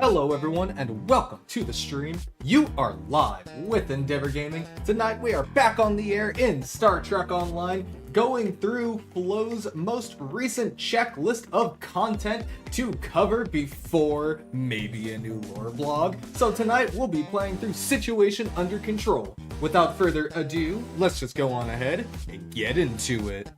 Hello everyone and welcome to the stream. You are live with Endeavor Gaming. Tonight we are back on the air in Star Trek Online, going through Flo's most recent checklist of content to cover before maybe a new lore blog. So tonight we'll be playing through Situation Under Control. Without further ado, let's just go on ahead and get into it.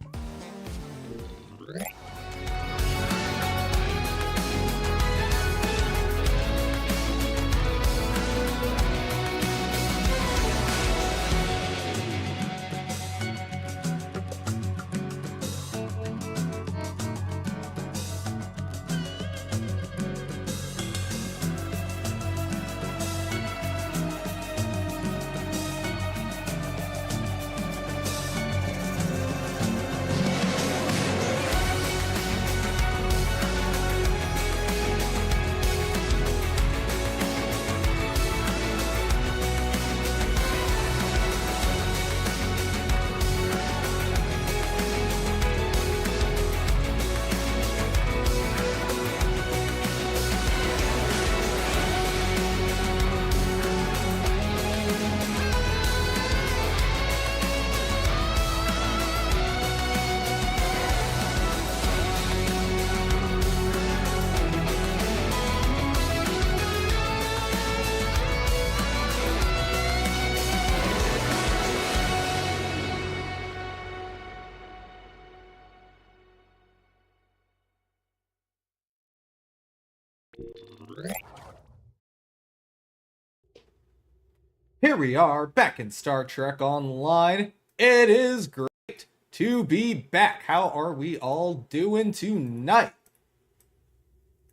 Here we are, back in Star Trek Online. It is great to be back. How are we all doing tonight?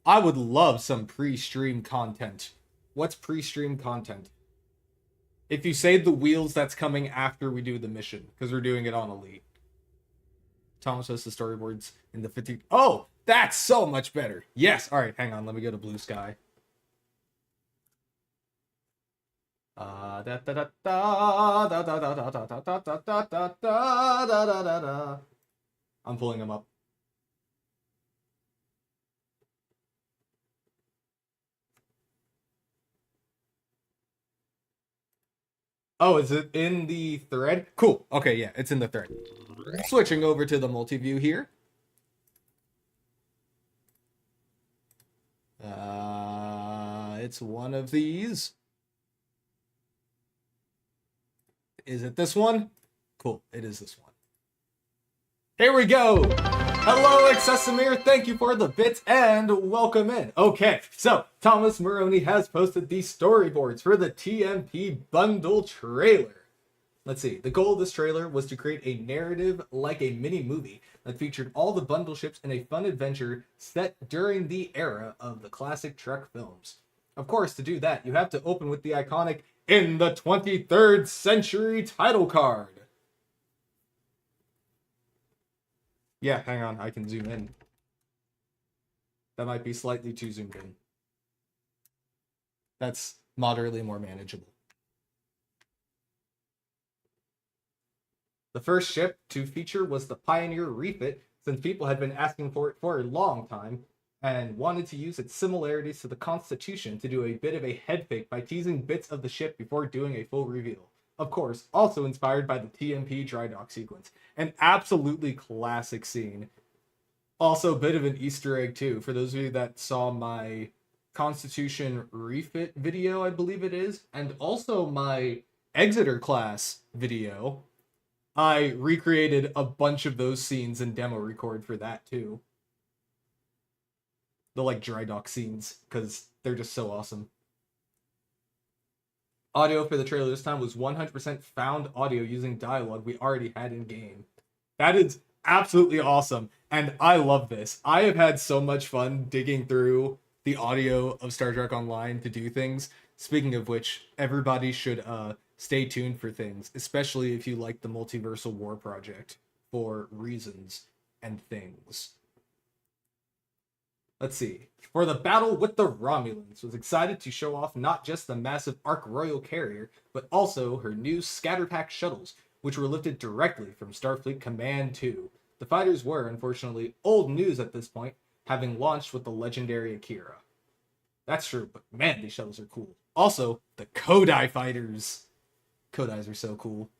I would love some pre-stream content. What's pre-stream content? If you save the wheels, that's coming after we do the mission, because we're doing it on Elite. Thomas has the storyboards in the 50... Oh, that's so much better. Yes, alright, hang on, let me go to Blue Sky. I'm pulling them up. Oh, is it in the thread? Cool. Okay, yeah, it's in the thread. Switching over to the multi-view here. It's one of these. Is it this one? Cool, it is this one. Here we go! Hello, Accessimir, thank you for the bits, and welcome in. Okay, so, Thomas Maroney has posted the storyboards for the TMP bundle trailer. Let's see, the goal of this trailer was to create a narrative like a mini-movie that featured all the bundle ships in a fun adventure set during the era of the classic Trek films. Of course, to do that, you have to open with the iconic "In the 23rd Century" title card. Yeah, hang on, I can zoom in. That might be slightly too zoomed in. That's moderately more manageable. The first ship to feature was the Pioneer refit, since people had been asking for it for a long time, and wanted to use its similarities to the Constitution to do a bit of a head fake by teasing bits of the ship before doing a full reveal. Of course, also inspired by the TMP dry dock sequence. An absolutely classic scene. Also a bit of an Easter egg too, for those of you that saw my Constitution refit video, I believe it is, and also my Exeter class video. I recreated a bunch of those scenes in demo record for that too. The like dry dock scenes, because they're just so awesome. Audio for the trailer this time was 100% found audio using dialogue we already had in game. That is absolutely awesome, and I love this. I have had so much fun digging through the audio of Star Trek Online to do things. Speaking of which, everybody should stay tuned for things, especially if you like the Multiversal War Project for reasons and things. Let's see. For the battle with the Romulans, was excited to show off not just the massive Ark Royal carrier, but also her new Scatterpack shuttles, which were lifted directly from Starfleet Command 2. The fighters were, unfortunately, old news at this point, having launched with the legendary Akira. That's true, but man, these shuttles are cool. Also, the Kodai fighters. Kodais are so cool.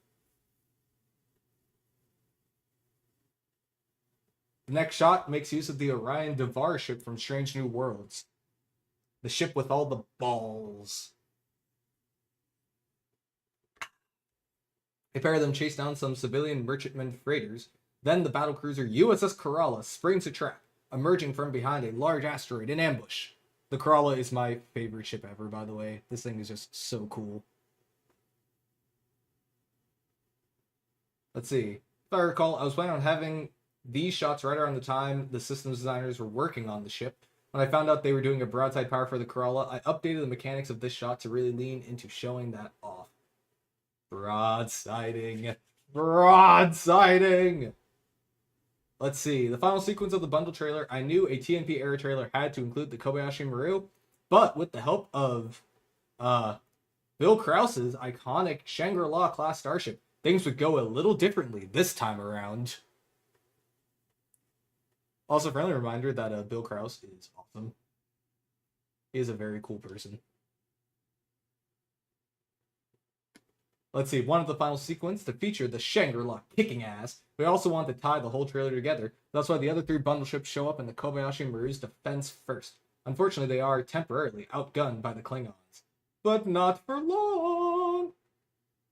The next shot makes use of the Orion Devar ship from Strange New Worlds. The ship with all the balls. A pair of them chase down some civilian merchantman freighters. Then the battlecruiser USS Kerala springs a trap, emerging from behind a large asteroid in ambush. The Kerala is my favorite ship ever, by the way. This thing is just so cool. Let's see. If I recall, I was planning on having these shots right around the time the systems designers were working on the ship. When I found out they were doing a broadside power for the Kerala, I updated the mechanics of this shot to really lean into showing that off. Broadsiding. Broadsiding! Let's see. The final sequence of the bundle trailer, I knew a TNP era trailer had to include the Kobayashi Maru, but with the help of Bill Krause's iconic Shangri-La class starship, things would go a little differently this time around. Also, friendly reminder that Bill Krause is awesome. He is a very cool person. Let's see, one of the final sequence to feature the Shangri-La kicking ass. We also want to tie the whole trailer together. That's why the other three bundle ships show up in the Kobayashi Maru's defense first. Unfortunately, they are temporarily outgunned by the Klingons. But not for long!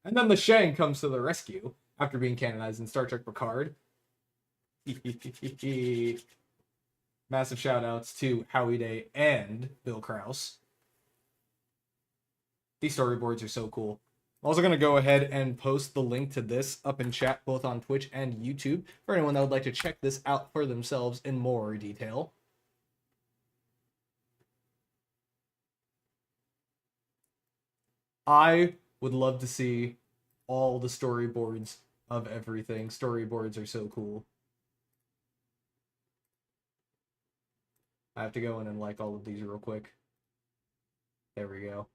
And then the Shang comes to the rescue, after being canonized in Star Trek Picard. Massive shoutouts to Howie Day and Bill Krause. These storyboards are so cool. I'm also going to go ahead and post the link to this up in chat, both on Twitch and YouTube, for anyone that would like to check this out for themselves in more detail. I would love to see all the storyboards of everything. Storyboards are so cool. I have to go in and like all of these real quick. There we go.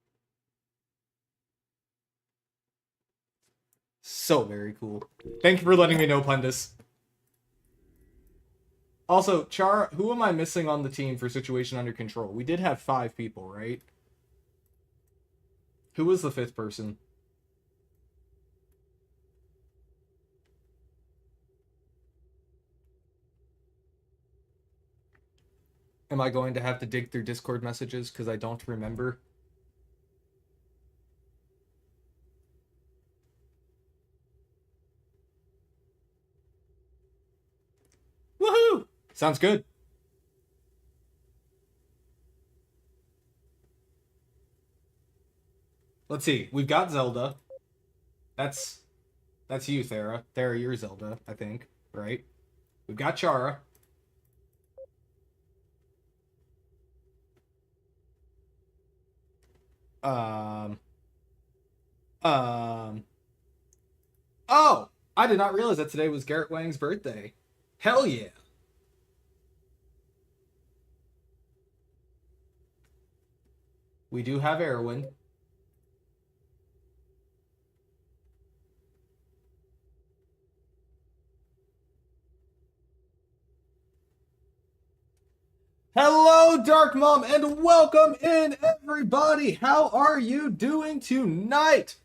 So very cool. Thank you for letting me know, Pundus. Also, Chara, who am I missing on the team for Situation Under Control? We did have 5 people, right? Who was the 5th person? Am I going to have to dig through Discord messages because I don't remember? Woohoo! Sounds good. Let's see. We've got Zelda. That's you, Thera. Thera, you're Zelda, I think, right? We've got Chara. Oh! I did not realize that today was Garrett Wang's birthday. Hell yeah! We do have Erwin. Hello, Dark Mom, and welcome in, everybody! How are you doing tonight?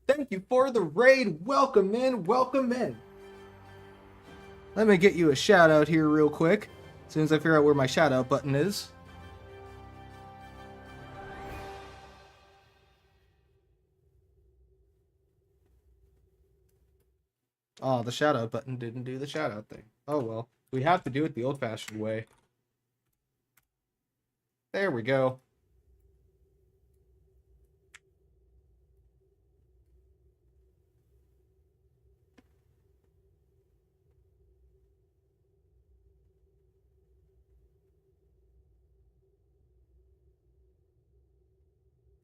Thank you for the raid. Welcome in, welcome in. Let me get you a shout out here real quick, as soon as I figure out where my shout out button is. Oh, the shout out button didn't do the shout out thing. Oh well, we have to do it the old fashioned way. There we go.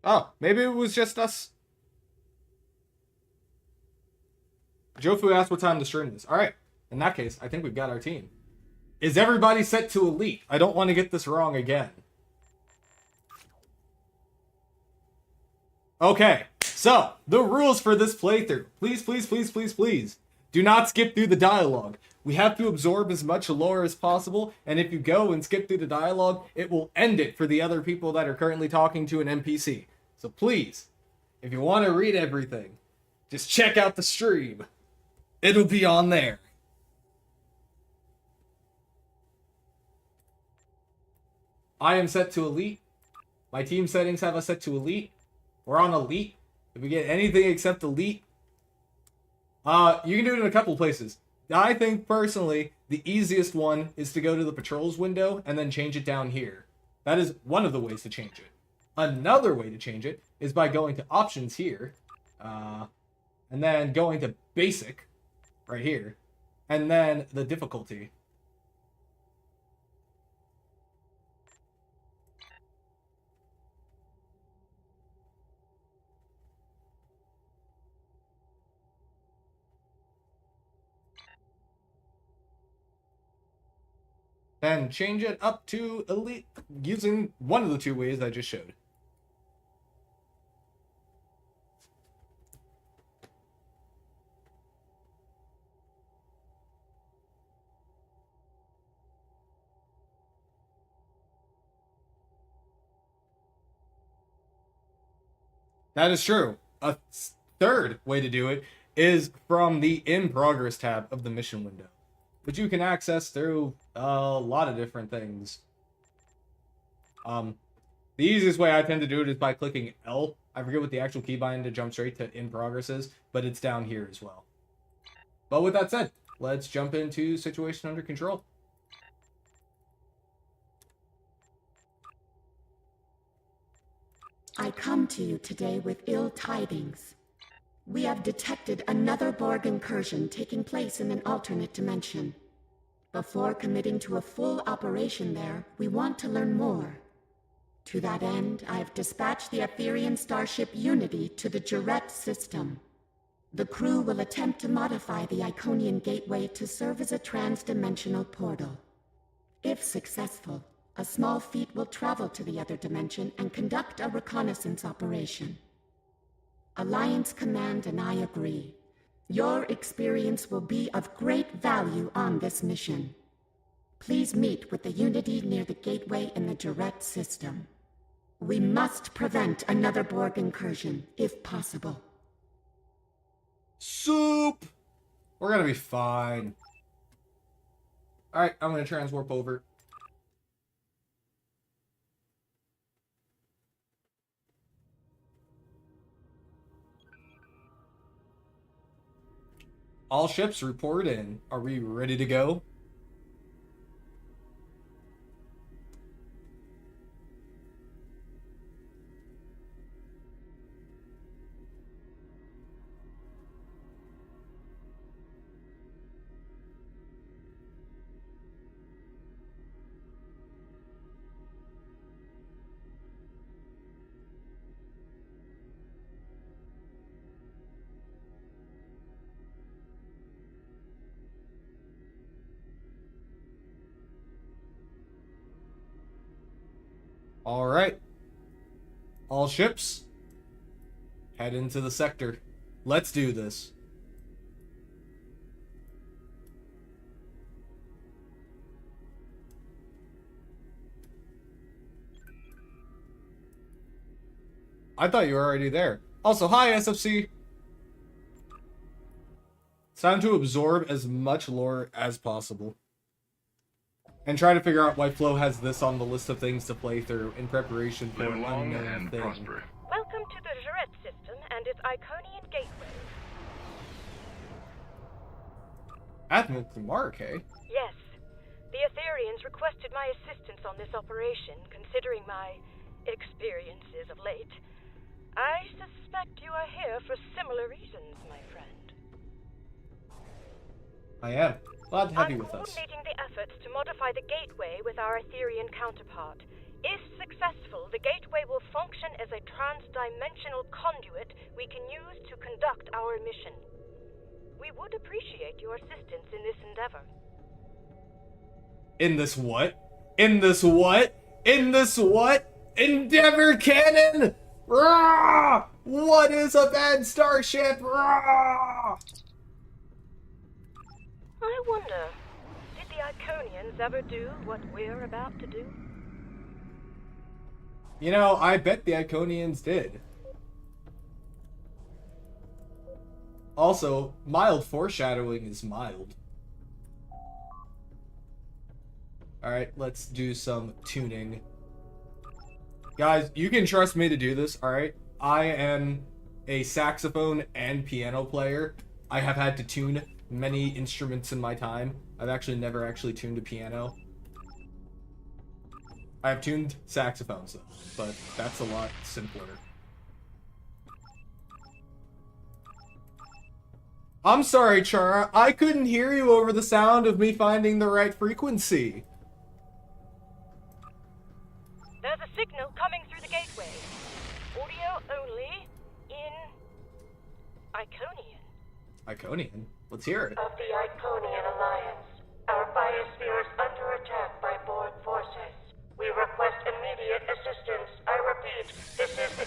Oh, maybe it was just us. Jofu asked what time the stream is. Alright, in that case, I think we've got our team. Is everybody set to Elite? I don't want to get this wrong again. Okay, so, the rules for this playthrough. Please, please, please, please, please. Do not skip through the dialogue. We have to absorb as much lore as possible, and if you go and skip through the dialogue, it will end it for the other people that are currently talking to an NPC. So please, if you want to read everything, just check out the stream. It'll be on there. I am set to elite. My team settings have us set to elite. We're on elite. If we get anything except elite, you can do it in a couple places. I think personally, the easiest one is to go to the patrols window and then change it down here. That is one of the ways to change it. Another way to change it is by going to options here, and then going to basic right here, and then the difficulty. And change it up to elite using one of the two ways I just showed. That is true. A third way to do it is from the in progress tab of the mission window, which you can access through a lot of different things. The easiest way I tend to do it is by clicking L. I forget what the actual keybind to jump straight to in progress is, but it's down here as well. But with that said, let's jump into situation under control. I come to you today with ill tidings. We have detected another Borg incursion taking place in an alternate dimension. Before committing to a full operation there, we want to learn more. To that end, I have dispatched the Etherean starship Unity to the Jarrett system. The crew will attempt to modify the Iconian gateway to serve as a trans-dimensional portal. If successful, a small fleet will travel to the other dimension and conduct a reconnaissance operation. Alliance Command and I agree. Your experience will be of great value on this mission. Please meet with the Unity near the gateway in the Jarrett system. We must prevent another Borg incursion, if possible. Soup! We're gonna be fine. Alright, I'm gonna transwarp over. All ships report in. Are we ready to go? All right. All ships, head into the sector. Let's do this. I thought you were already there. Also, hi, SFC. It's time to absorb as much lore as possible. And try to figure out why Flo has this on the list of things to play through in preparation for an unknown thing. Prosper. Welcome to the Jarrett system and its Iconian gateway. Admiral Mark, eh? Yes. The Ethereans requested my assistance on this operation, considering my experiences of late. I suspect you are here for similar reasons, my friend. I am. Glad to have you I'm with us. coordinating the efforts to modify the gateway with our Etherean counterpart. If successful, the gateway will function as a trans-dimensional conduit we can use to conduct our mission. We would appreciate your assistance in this endeavor. In this what? In this what? In this what? Endeavor cannon! Rah! What is a bad starship? Rah! I wonder, did the Iconians ever do what we're about to do? You know, I bet the Iconians did. Also, mild foreshadowing is mild. Alright, let's do some tuning. Guys, you can trust me to do this, alright? I am a saxophone and piano player. I have had to tune many instruments in my time. I've actually never tuned a piano. I've tuned saxophones though, but that's a lot simpler. I'm sorry, Chara. I couldn't hear you over the sound of me finding the right frequency. There's a signal coming through the gateway. Audio only in Iconian. Iconian? Let's hear it. Of the Iconian Alliance. Our biosphere is under attack by Borg forces. We request immediate assistance. I repeat, this is the...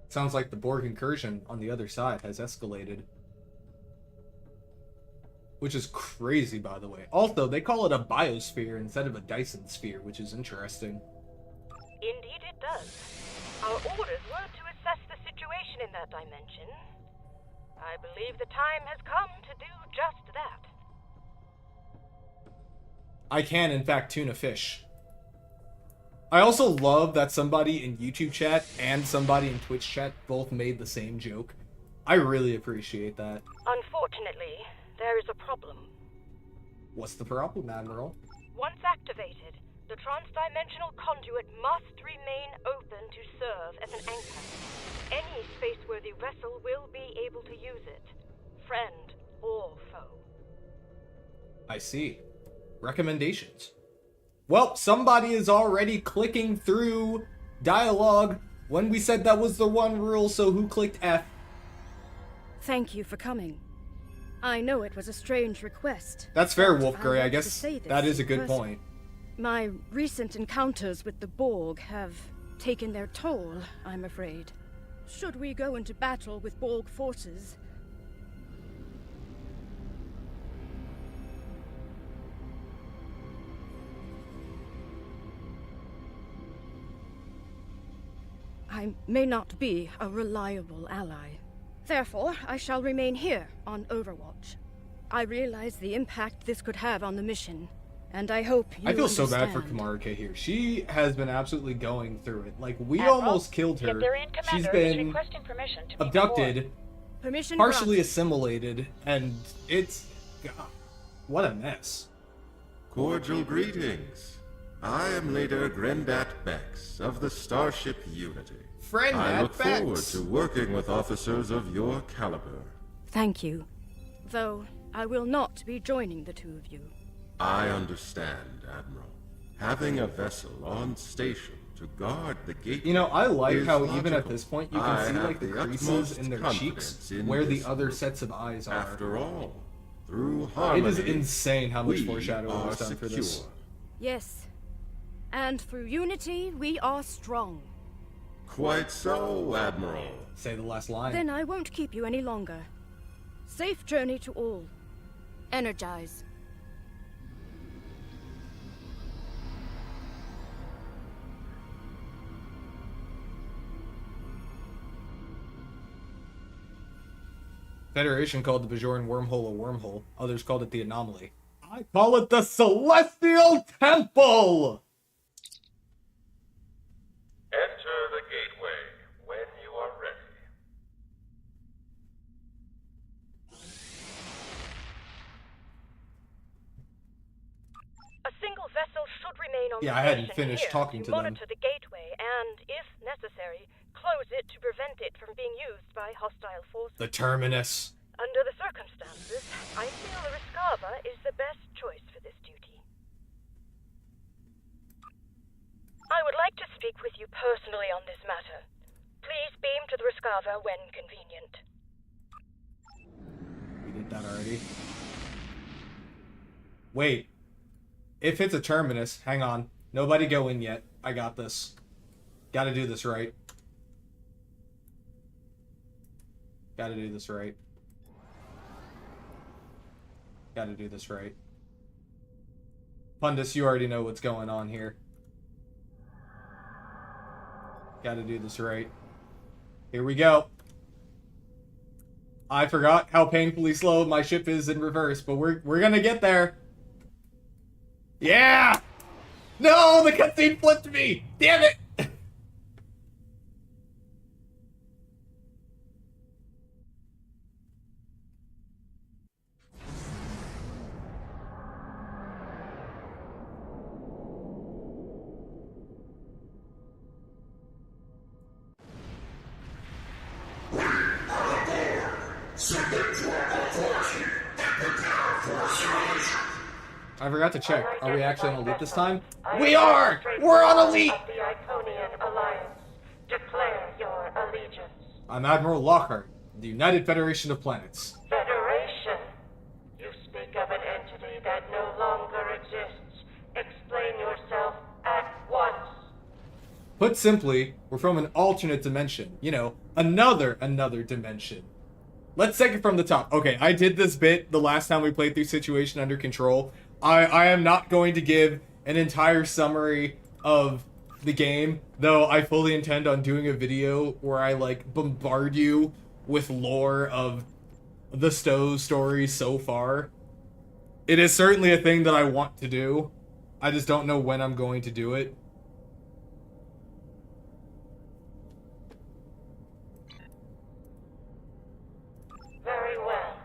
Sounds like the Borg incursion on the other side has escalated. Which is crazy, by the way. Also, they call it a biosphere instead of a Dyson sphere, which is interesting. Indeed it does. Our orders were to assess the situation in that dimension. I believe the time has come to do just that. I can, in fact, tune a fish. I also love that somebody in YouTube chat and somebody in Twitch chat both made the same joke. I really appreciate that. Unfortunately, there is a problem. What's the problem, Admiral? Once activated, the transdimensional conduit must remain open to serve as an anchor. Any spaceworthy vessel will be able to use it, friend or foe. I see. Recommendations. Well, somebody is already clicking through dialogue when we said that was the one rule, so who clicked F? Thank you for coming. I know it was a strange request. That's fair, but Wolfgray. I want to guess say this that is a good because point. My recent encounters with the Borg have taken their toll, I'm afraid. Should we go into battle with Borg forces, I may not be a reliable ally. Therefore, I shall remain here on Overwatch. I realize the impact this could have on the mission, and I hope you I feel so bad for understand. Kamaruke here. She has been absolutely going through it. Like, we Admiral, almost killed her. Skipterian She's Commander is been requesting permission to meet abducted, Permission partially granted. assimilated, and it's... God, what a mess. Cordial greetings. I am Leader Grendat Bex of the Starship Unity. Friend I at look forward Bex. to working with officers of your caliber. Thank you. Though I will not be joining the two of you. I understand, Admiral. Having a vessel on station to guard the gate. You know, I like is how even at logical. this point you I can see have like the creases utmost in their cheeks confidence in where the this other group. sets of eyes are. After all, through It harmony, is insane how much we foreshadowing are was done for this. secure. Yes. And through unity, we are strong. Quite so, Admiral. Say the last line. Then I won't keep you any longer. Safe journey to all. Energize. Federation called the Bajoran wormhole a wormhole. Others called it the anomaly. I call it the Celestial Temple! Enter the gateway when you are ready. A single vessel should remain on Yeah, the I hadn't station finished here talking to them. monitor the gateway and, if necessary, close it to prevent it from being used by hostile forces. The Terminus. Under the circumstances, I feel the Rescava is the best choice for this duty. I would like to speak with you personally on this matter. Please beam to the Rescava when convenient. We did that already. Wait. If it's a Terminus, hang on. Nobody go in yet. I got this. Gotta do this right. Gotta do this right. Gotta do this right. Pundus, you already know what's going on here. Gotta do this right. Here we go. I forgot how painfully slow my ship is in reverse, but we're gonna get there. Yeah! No, the cutscene flipped me! Damn it! I forgot to check. Are we actually on Elite this time? We are! We're on Elite! Of the Iconian Alliance. Declare your allegiance. I'm Admiral Lockhart, the United Federation of Planets. Federation. You speak of an entity that no longer exists. Explain yourself at once. Put simply, we're from an alternate dimension. You know, another dimension. Let's take it from the top. Okay, I did this bit the last time we played through Situation Under Control. I am not going to give an entire summary of the game, though I fully intend on doing a video where I, like, bombard you with lore of the STO story so far. It is certainly a thing that I want to do. I just don't know when I'm going to do it. Very well.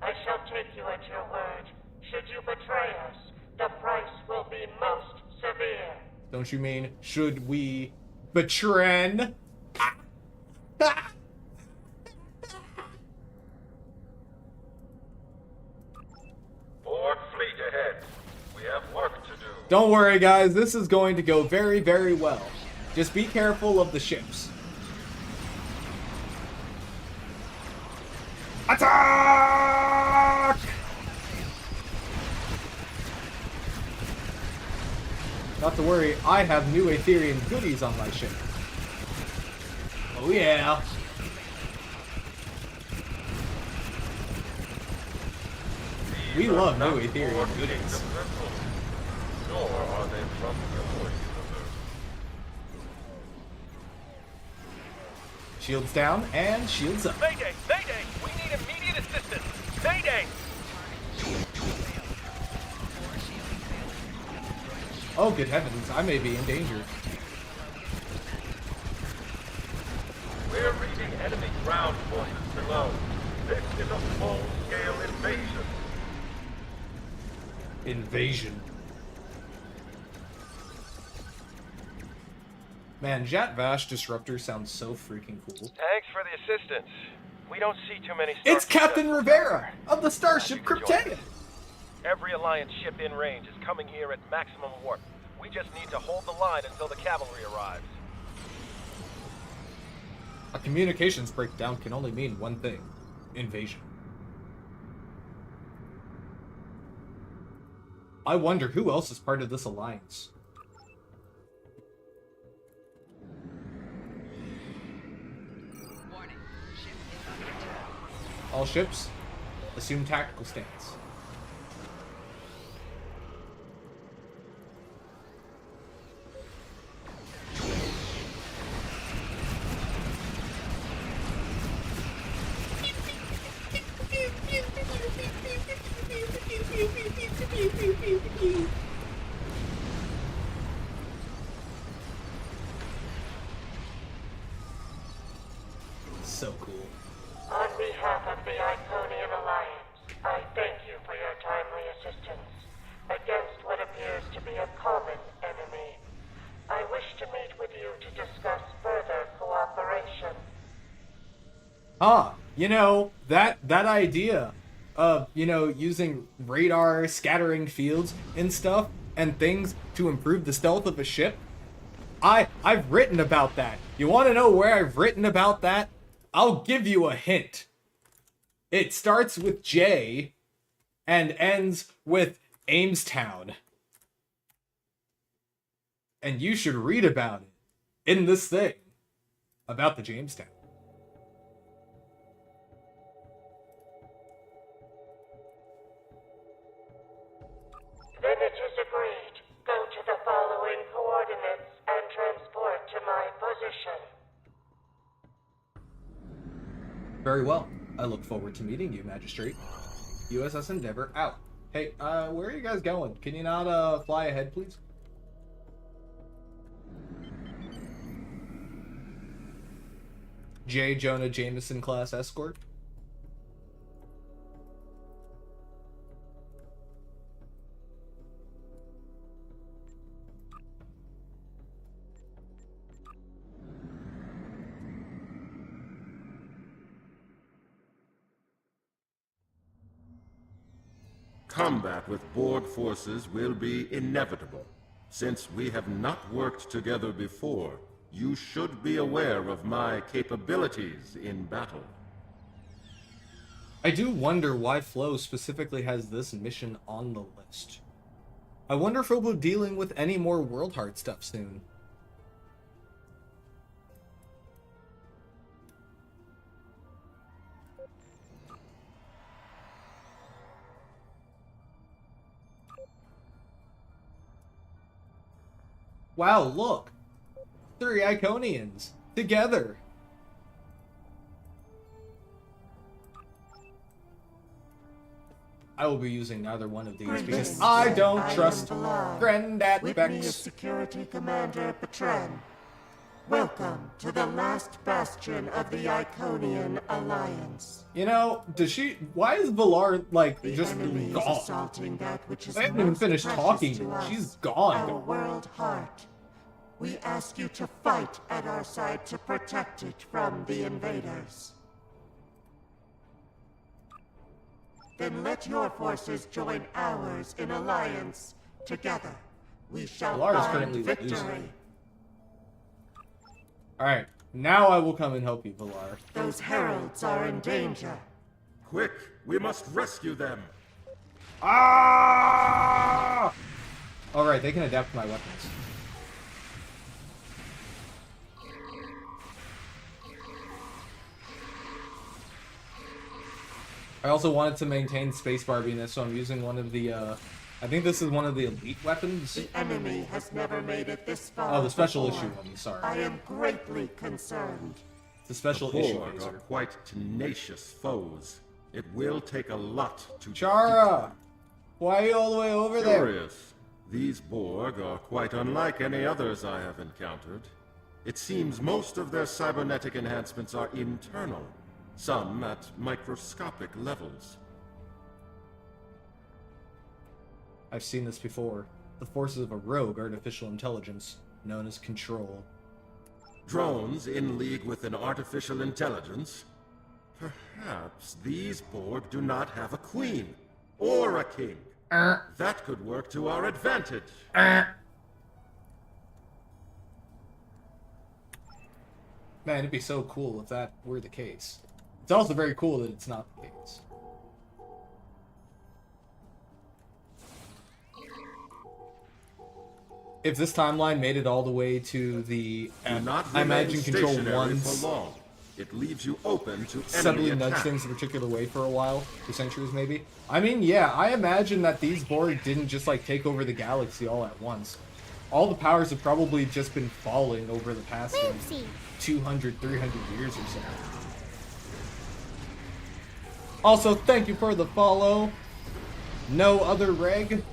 I shall take you at your word. Should you betray us, the price will be most severe. Don't you mean, should we betray? Board fleet ahead. We have work to do. Don't worry, guys. This is going to go very, very well. Just be careful of the ships. Attack! Not to worry, I have new Aetherian goodies on my ship. Oh yeah. We love new Aetherian goodies. Nor are they from your universe. Shields down and shields up. Mayday! Mayday! We need immediate assistance! Mayday! Oh, good heavens, I may be in danger. We're reading enemy ground forces below. This is a full-scale invasion. Invasion. Man, Jat Vash Disruptor sounds so freaking cool. Thanks for the assistance. We don't see too many It's Starship Captain vessels. Rivera of the Starship You can join Krypteia. us. Every Alliance ship in range is coming here at maximum warp. We just need to hold the line until the cavalry arrives. A communications breakdown can only mean one thing. Invasion. I wonder who else is part of this alliance. All ships, assume tactical stance. So cool. On behalf of the Iconian Alliance, I thank you for your timely assistance against what appears to be a common enemy. I wish to meet with you to discuss further cooperation. You know, that idea of, you know, using radar, scattering fields and stuff and things to improve the stealth of a ship, I've written about that. You want to know where I've written about that? I'll give you a hint. It starts with J and ends with Amestown. And you should read about it in this thing about the Jamestown. Very well. I look forward to meeting you, Magistrate. USS Endeavor out. Hey, where are you guys going? Can you not, fly ahead, please? J. Jonah Jameson class escort. Combat with Borg forces will be inevitable. Since we have not worked together before, you should be aware of my capabilities in battle. I do wonder why Flo specifically has this mission on the list. I wonder if we'll be dealing with any more World Heart stuff soon. Wow, look! 3 Iconians! Together! I will be using neither one of these because I don't trust Granddad With me is Bex. Security Commander Petran. Welcome to the last bastion of the Iconian Alliance. You know, why is Valar, like, The just enemy is gone? assaulting that which is They haven't even most finished precious talking. to us, She's gone. Our world heart. We ask you to fight at our side to protect it from the invaders. Then let your forces join ours in alliance. Together, we shall Valar is find currently victory. losing. Alright, now I will come and help you, Valar. Those heralds are in danger. Quick, we must rescue them. Ah! Alright, they can adapt to my weapons. I also wanted to maintain space barbiness, so I'm using one of the, I think this is one of the elite weapons. The enemy has never made it this far. Oh, the special before. issue one, sorry. I am greatly concerned. It's a special The issue Borg are laser. quite tenacious foes. It will take a lot to Chara! Why are you all the way over there? Curious. These Borg are quite unlike any others I have encountered. It seems most of their cybernetic enhancements are internal, some at microscopic levels. I've seen this before. The forces of a rogue artificial intelligence, known as Control. Drones in league with an artificial intelligence? Perhaps these Borg do not have a queen, or a king. That could work to our advantage. Man, it'd be so cool if that were the case. It's also very cool that it's not the case. If this timeline made it all the way to the, Do not I remain imagine Control stationary 1's for long. It leaves you open to subtly enemy nudge attack. things a particular way for a while, for centuries maybe. I mean, yeah, I imagine that these Borg didn't just like take over the galaxy all at once. All the powers have probably just been falling over the past like, 200, 300 years or so. Also, thank you for the follow. No other reg.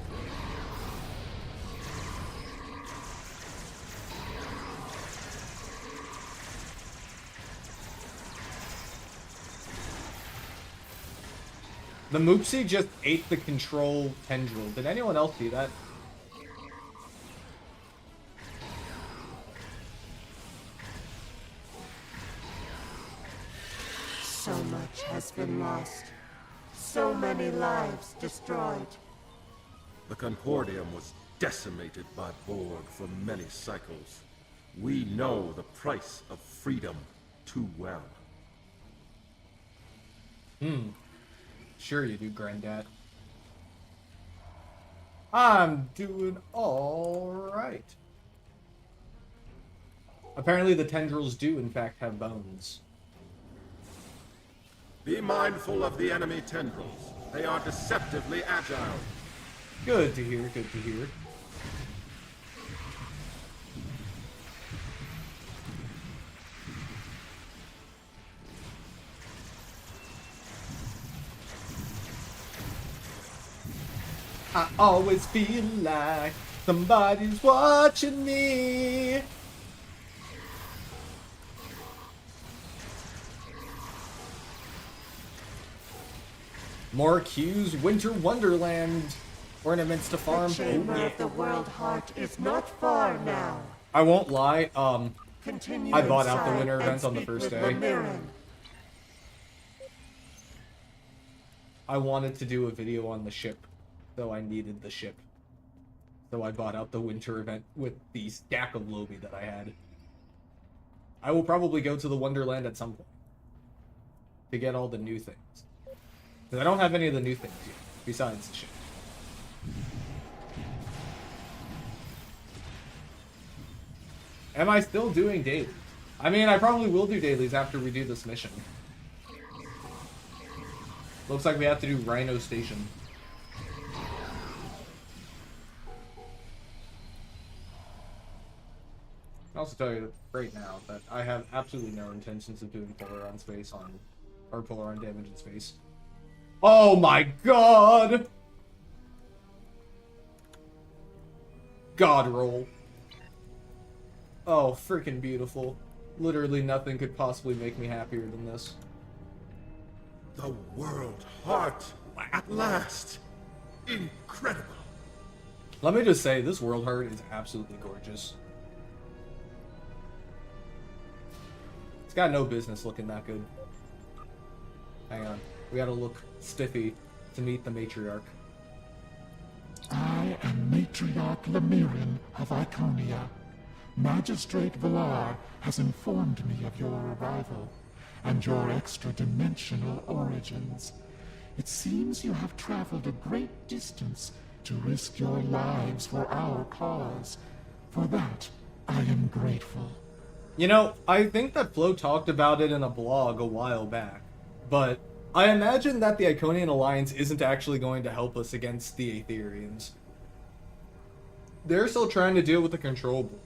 The Moopsie just ate the Control tendril. Did anyone else see that? So much has been lost. So many lives destroyed. The Concordium was decimated by Borg for many cycles. We know the price of freedom too well. Sure you do, Granddad. I'm doing alright. Apparently the tendrils do in fact have bones. Be mindful of the enemy tendrils. They are deceptively agile. Good to hear, good to hear. I always feel like somebody's watching me. More Q's Winter Wonderland ornaments to farm. The chamber of the world heart is not far now. I won't lie, Continue I bought out the inside winter and event on the speak first with day. Lamirin. I wanted to do a video on the ship, so I needed the ship. So I bought out the winter event with the stack of Lobi that I had. I will probably go to the Wonderland at some point to get all the new things. Because I don't have any of the new things yet, besides the ship. Am I still doing dailies? I mean, I probably will do dailies after we do this mission. Looks like we have to do Rhino Station. I'll also tell you right now that I have absolutely no intentions of doing Polar on space or Polar on damage in space. Oh my god! God roll. Oh, freaking beautiful. Literally nothing could possibly make me happier than this. The world heart, at last. Incredible. Let me just say, this world heart is absolutely gorgeous. It's got no business looking that good. Hang on. We gotta look spiffy to meet the matriarch. I am Matriarch Lamirin of Iconia. Magistrate Valar has informed me of your arrival and your extra-dimensional origins. It seems you have traveled a great distance to risk your lives for our cause. For that, I am grateful. You know, I think that Flo talked about it in a blog a while back, but I imagine that the Iconian Alliance isn't actually going to help us against the Aetherians. They're still trying to deal with the Control Board.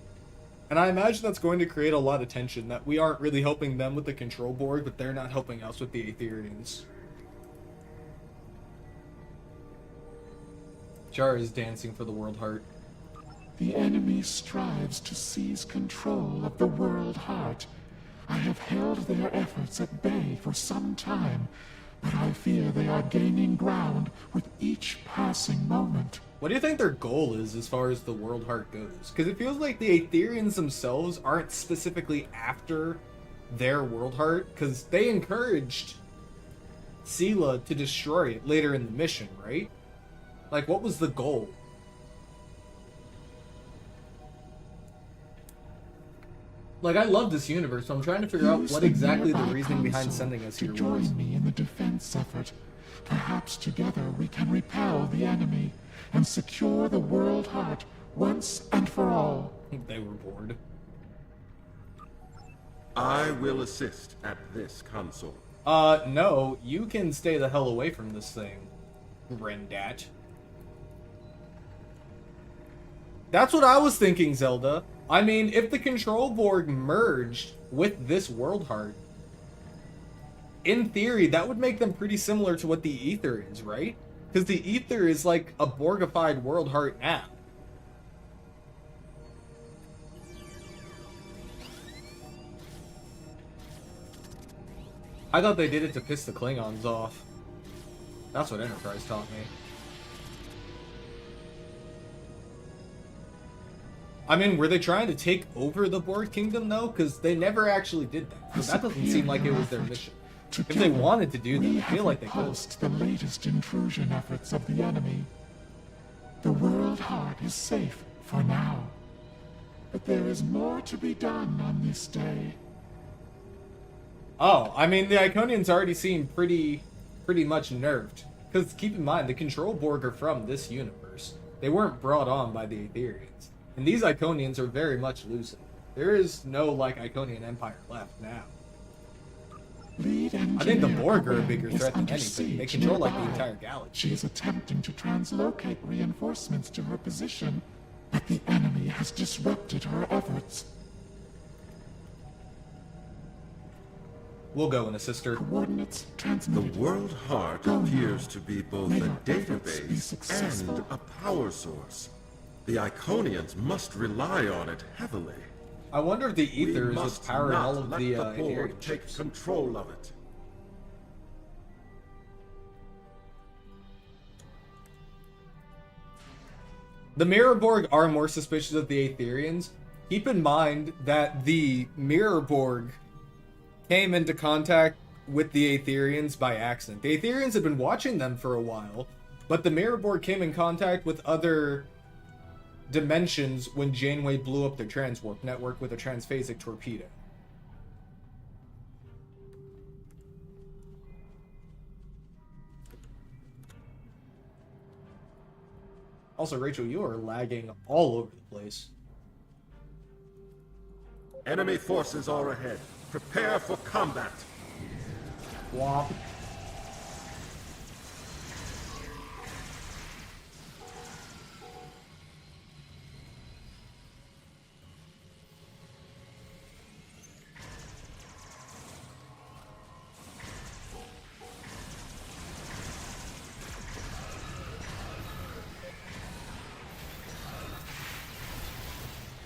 And I imagine that's going to create a lot of tension, that we aren't really helping them with the Control Board, but they're not helping us with the Aetherians. Char is dancing for the World Heart. The enemy strives to seize control of the world heart. I have held their efforts at bay for some time, but I fear they are gaining ground with each passing moment. What do you think their goal is as far as the World Heart goes? Because it feels like the Aetherians themselves aren't specifically after their World Heart, because they encouraged Sela to destroy it later in the mission, right? Like, what was the goal? Like, I love this universe, so I'm trying to figure out Use what the exactly the nearby reasoning behind console sending us to here was. join me in the defense effort. Perhaps together we can repel the enemy and secure the world heart once and for all. They were bored. I will assist at this console. No, you can stay the hell away from this thing, Grindat. That's what I was thinking, Zelda. I mean, if the Control Board merged with this World Heart, in theory, that would make them pretty similar to what the Ether is, right? Because the Ether is like a Borgified World Heart now. I thought they did it to piss the Klingons off. That's what Enterprise taught me. I mean, were they trying to take over the Borg Kingdom, though? Because they never actually did that. So that doesn't seem like it was their mission. If they wanted to do that, I feel like they could. The latest intrusion efforts of the enemy. The world heart is safe for now. But there is more to be done on this day. Oh, I mean, the Iconians already seem pretty much nerfed. Because keep in mind, the Control Borg are from this universe. They weren't brought on by the Aetherians. And these Iconians are very much lucid. There is no, like, Iconian Empire left now. I think the Borg are a bigger threat than anything. They control, like, the entire galaxy. She is attempting to translocate reinforcements to her position, but the enemy has disrupted her efforts. We'll go and assist her. Coordinates The transmitted. World Heart Go appears now. to be both May a our efforts be database successful. and a power source. The Iconians must rely on it heavily. I wonder if the We ether is must what's powering not all of let the the board Ethereum take chips. control of it. The Mirrorborg are more suspicious of the Aetherians. Keep in mind that the Mirrorborg came into contact with the Aetherians by accident. The Aetherians had been watching them for a while, but the Mirrorborg came in contact with other dimensions when Janeway blew up their transwarp network with a transphasic torpedo. Also, Rachel, you are lagging all over the place. Enemy forces are ahead. Prepare for combat. Womp.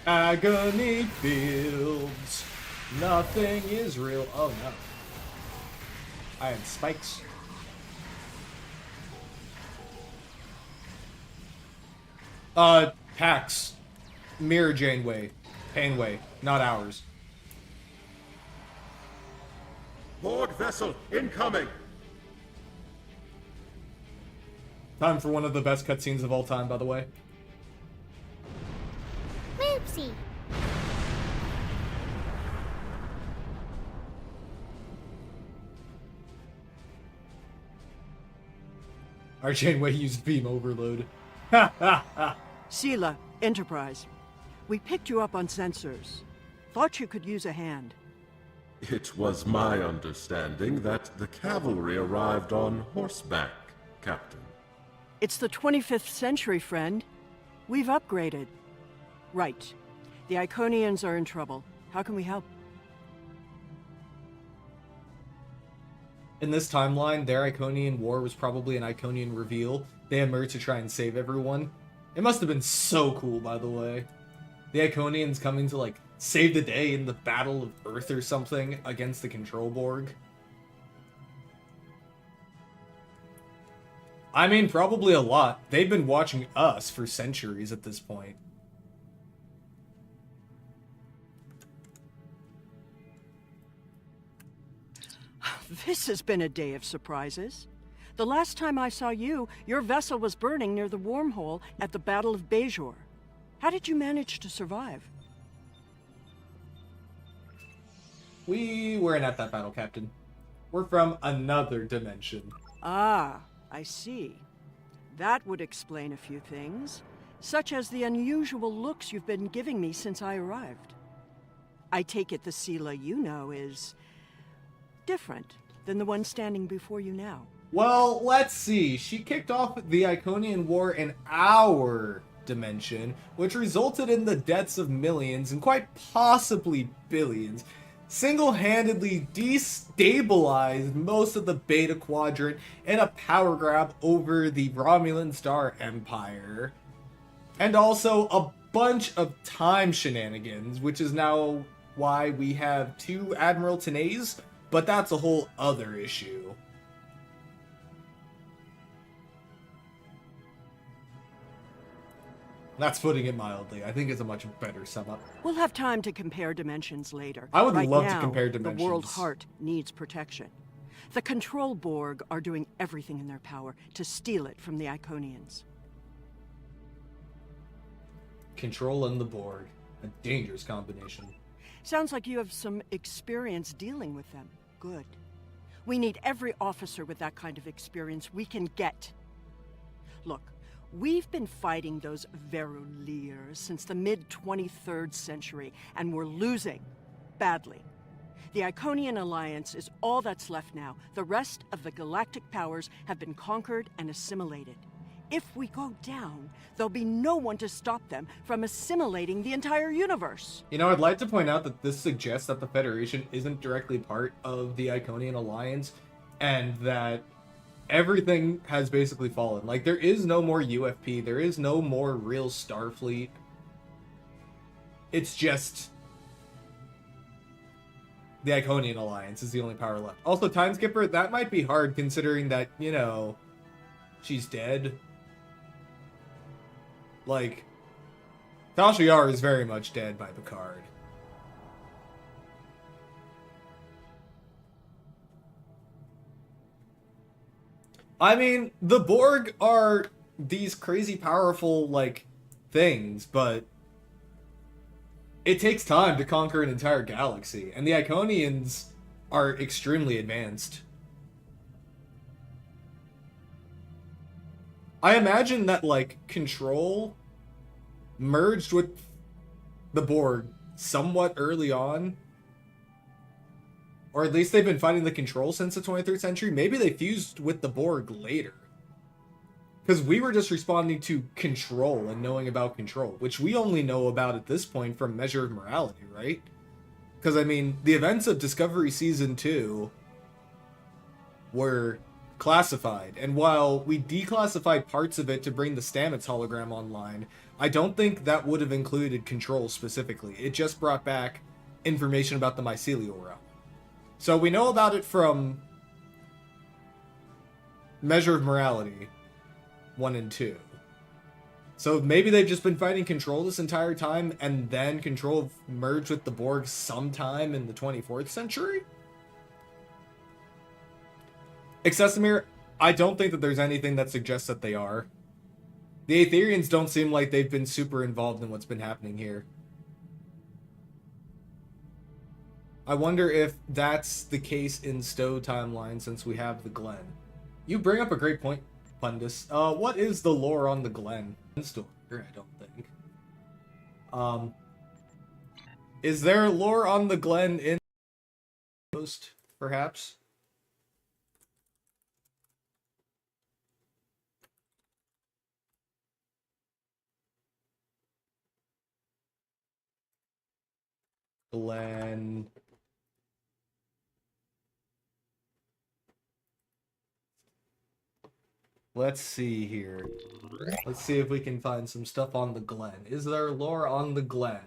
Agony builds. Nothing is real. Oh no. I have spikes. Pax. Mirror Janeway. Painway. Not ours. Borg vessel incoming. Time for one of the best cutscenes of all time, by the way. Whoopsie. Our Janeway used beam overload. Ha ha ha. Sela, Enterprise. We picked you up on sensors. Thought you could use a hand. It was my understanding that the cavalry arrived on horseback, Captain. It's the 25th century, friend. We've upgraded. Right. The Iconians are in trouble. How can we help? In this timeline, their Iconian war was probably an Iconian reveal. They emerged to try and save everyone. It must have been so cool, by the way. The Iconians coming to, like, save the day in the Battle of Earth or something against the Control Borg. I mean, probably a lot. They've been watching us for centuries at this point. This has been a day of surprises. The last time I saw you, your vessel was burning near the wormhole at the Battle of Bajor. How did you manage to survive? We weren't at that battle, Captain. We're from another dimension. Ah, I see. That would explain a few things, such as the unusual looks you've been giving me since I arrived. I take it the Sela you know is different than the one standing before you now. Well, let's see. She kicked off the Iconian War in our dimension, which resulted in the deaths of millions and quite possibly billions. Single-handedly destabilized most of the Beta Quadrant in a power grab over the Romulan Star Empire. And also a bunch of time shenanigans, which is now why we have two Admiral Tanays, but that's a whole other issue. That's putting it mildly. I think it's a much better sum up. We'll have time to compare dimensions later. I would right love now, to compare dimensions. The World Heart needs protection. The Control Borg are doing everything in their power to steal it from the Iconians. Control and the Borg. A dangerous combination. Sounds like you have some experience dealing with them. Good. We need every officer with that kind of experience we can get. Look, we've been fighting those Veruliers since the mid-23rd century, and we're losing. Badly. The Iconian Alliance is all that's left now. The rest of the galactic powers have been conquered and assimilated. If we go down, there'll be no one to stop them from assimilating the entire universe. You know, I'd like to point out that this suggests that the Federation isn't directly part of the Iconian Alliance, and that everything has basically fallen. Like, there is no more UFP, there is no more real Starfleet. It's just the Iconian Alliance is the only power left. Also, Time Skipper, that might be hard considering that, you know, she's dead. Like, Tasha Yar is very much dead by Picard. I mean, the Borg are these crazy powerful, like, things, but it takes time to conquer an entire galaxy, and the Iconians are extremely advanced. I imagine that, like, Control merged with the Borg somewhat early on. Or at least they've been fighting the Control since the 23rd century. Maybe they fused with the Borg later. Because we were just responding to Control and knowing about Control, which we only know about at this point from Measure of Morality, right? Because, I mean, the events of Discovery Season 2 were classified, and while we declassified parts of it to bring the Stamets hologram online, I don't think that would have included Control specifically. It just brought back information about the mycelial realm. So we know about it from Measure of Morality 1 and 2. So maybe they've just been fighting Control this entire time, and then Control merged with the Borg sometime in the 24th century? Excesimir, I don't think that there's anything that suggests that they are. The Aetherians don't seem like they've been super involved in what's been happening here. I wonder if that's the case in STO timeline since we have the Glen. You bring up a great point, Pundus. What is the lore on the Glen? Story, I don't think. Is there lore on the Glen in Post, perhaps? Glen. Let's see here. Let's see if we can find some stuff on the Glen. Is there lore on the Glen?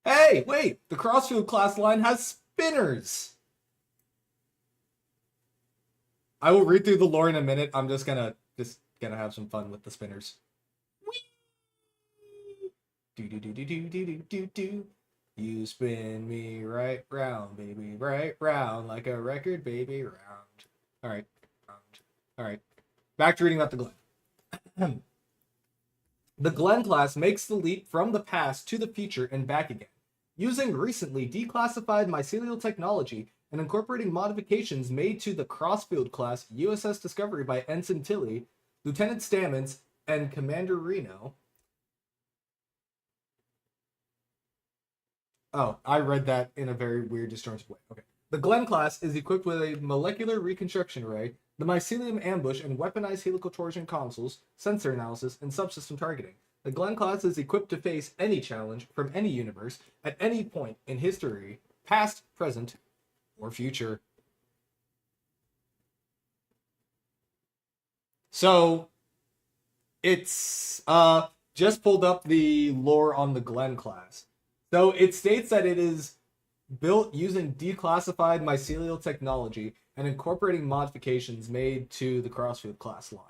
Hey, wait! The Crossfield class line has spinners! I will read through the lore in a minute. I'm just gonna have some fun with the spinners. Do. You spin me right round, baby, right round, like a record, baby, round. Alright. Alright. Back to reading about the Glen. The Glen class makes the leap from the past to the future and back again, using recently declassified mycelial technology and incorporating modifications made to the Crossfield class USS Discovery by Ensign Tilly, Lieutenant Stamets, and Commander Reno. Oh, I read that in a very weird, disjointed way. Okay. The Glen class is equipped with a molecular reconstruction array, the mycelium ambush, and weaponized helical torsion consoles, sensor analysis, and subsystem targeting. The Glen class is equipped to face any challenge from any universe at any point in history, past, present, or future. So, it's just pulled up the lore on the Glen class. So it states that it is built using declassified mycelial technology and incorporating modifications made to the Crossfield class line.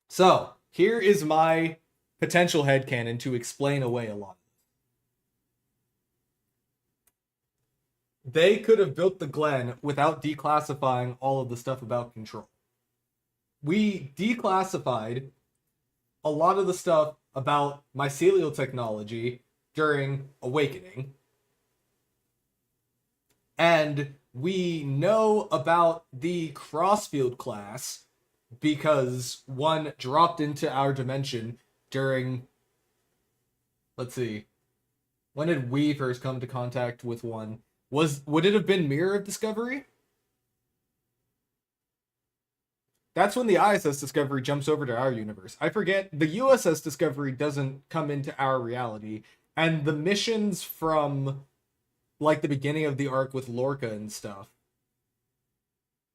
So, here is my potential headcanon to explain away a lot. They could have built the Glen without declassifying all of the stuff about Control. We declassified a lot of the stuff about mycelial technology during Awakening. And we know about the Crossfield class because one dropped into our dimension during... Let's see. When did we first come to contact with one? Would it have been Mirror of Discovery? That's when the ISS Discovery jumps over to our universe. I forget, the USS Discovery doesn't come into our reality, and the missions from, like, the beginning of the arc with Lorca and stuff.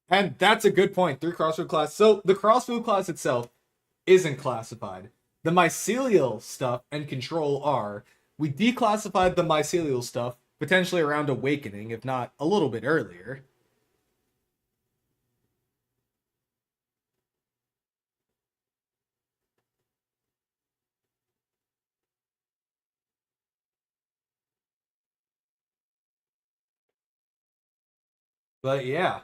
And that's a good point, 3 Crossroad class. So, the Crossroad class itself isn't classified. The mycelial stuff and Control are. We declassified the mycelial stuff, potentially around Awakening, if not a little bit earlier. But yeah,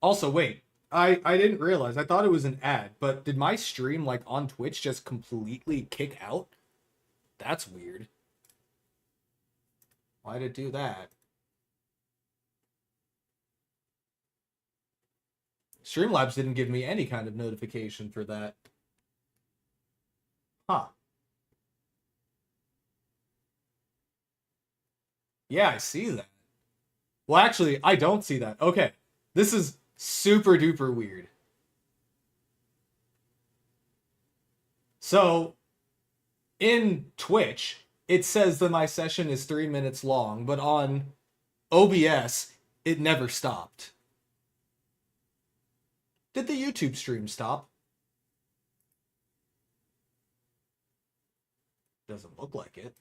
Also, wait, I didn't realize. I thought it was an ad, but did my stream, like, on Twitch just completely kick out? That's weird. Why'd it do that? Streamlabs didn't give me any kind of notification for that. Huh. Yeah, I see that. Well, actually, I don't see that. Okay. This is super duper weird. So, in Twitch, it says that my session is 3 minutes long, but on OBS, it never stopped. Did the YouTube stream stop? Doesn't look like it.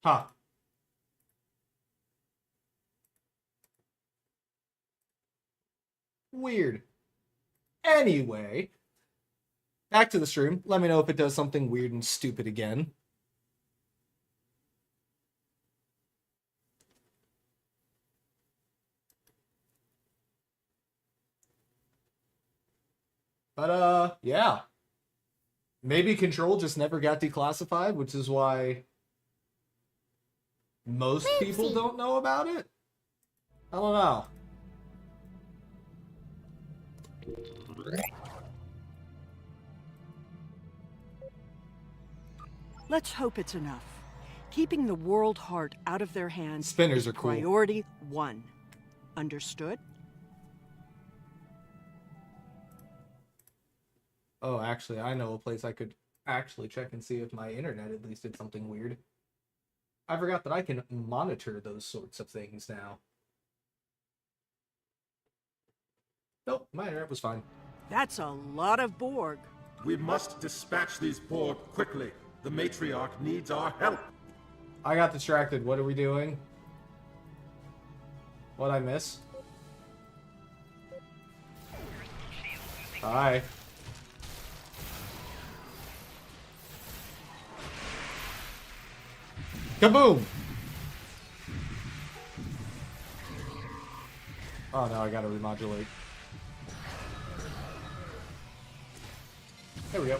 Huh. Weird. Anyway, back to the stream. Let me know if it does something weird and stupid again. But, yeah. Maybe Control just never got declassified, which is why most people don't know about it? I don't know. Let's hope it's enough. Keeping the world heart out of their hands Spinners is are cool. priority 1. Understood? Oh, actually, I know a place I could actually check and see if my internet at least did something weird. I forgot that I can monitor those sorts of things now. Nope, my internet was fine. That's a lot of Borg. We must dispatch these Borg quickly. The matriarch needs our help. I got distracted. What are we doing? What'd I miss? Hi. Kaboom! Oh no, I gotta remodulate. There we go.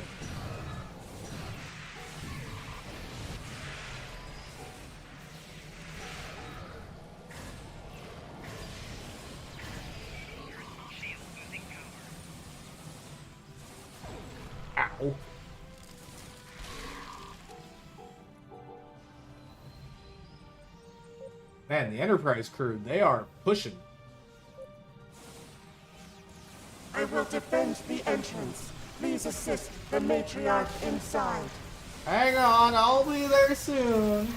Ow. Man, the Enterprise crew, they are pushing. I will defend the entrance. Please assist the matriarch inside. Hang on, I'll be there soon.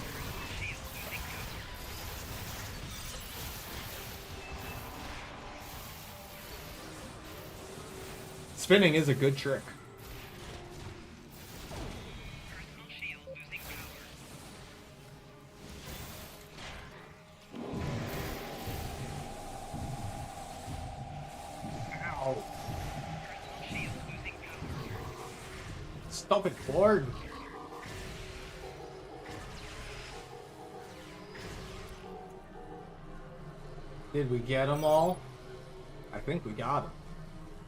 Spinning is a good trick. Ow. Stop it, Borg. Did we get them all? I think we got them.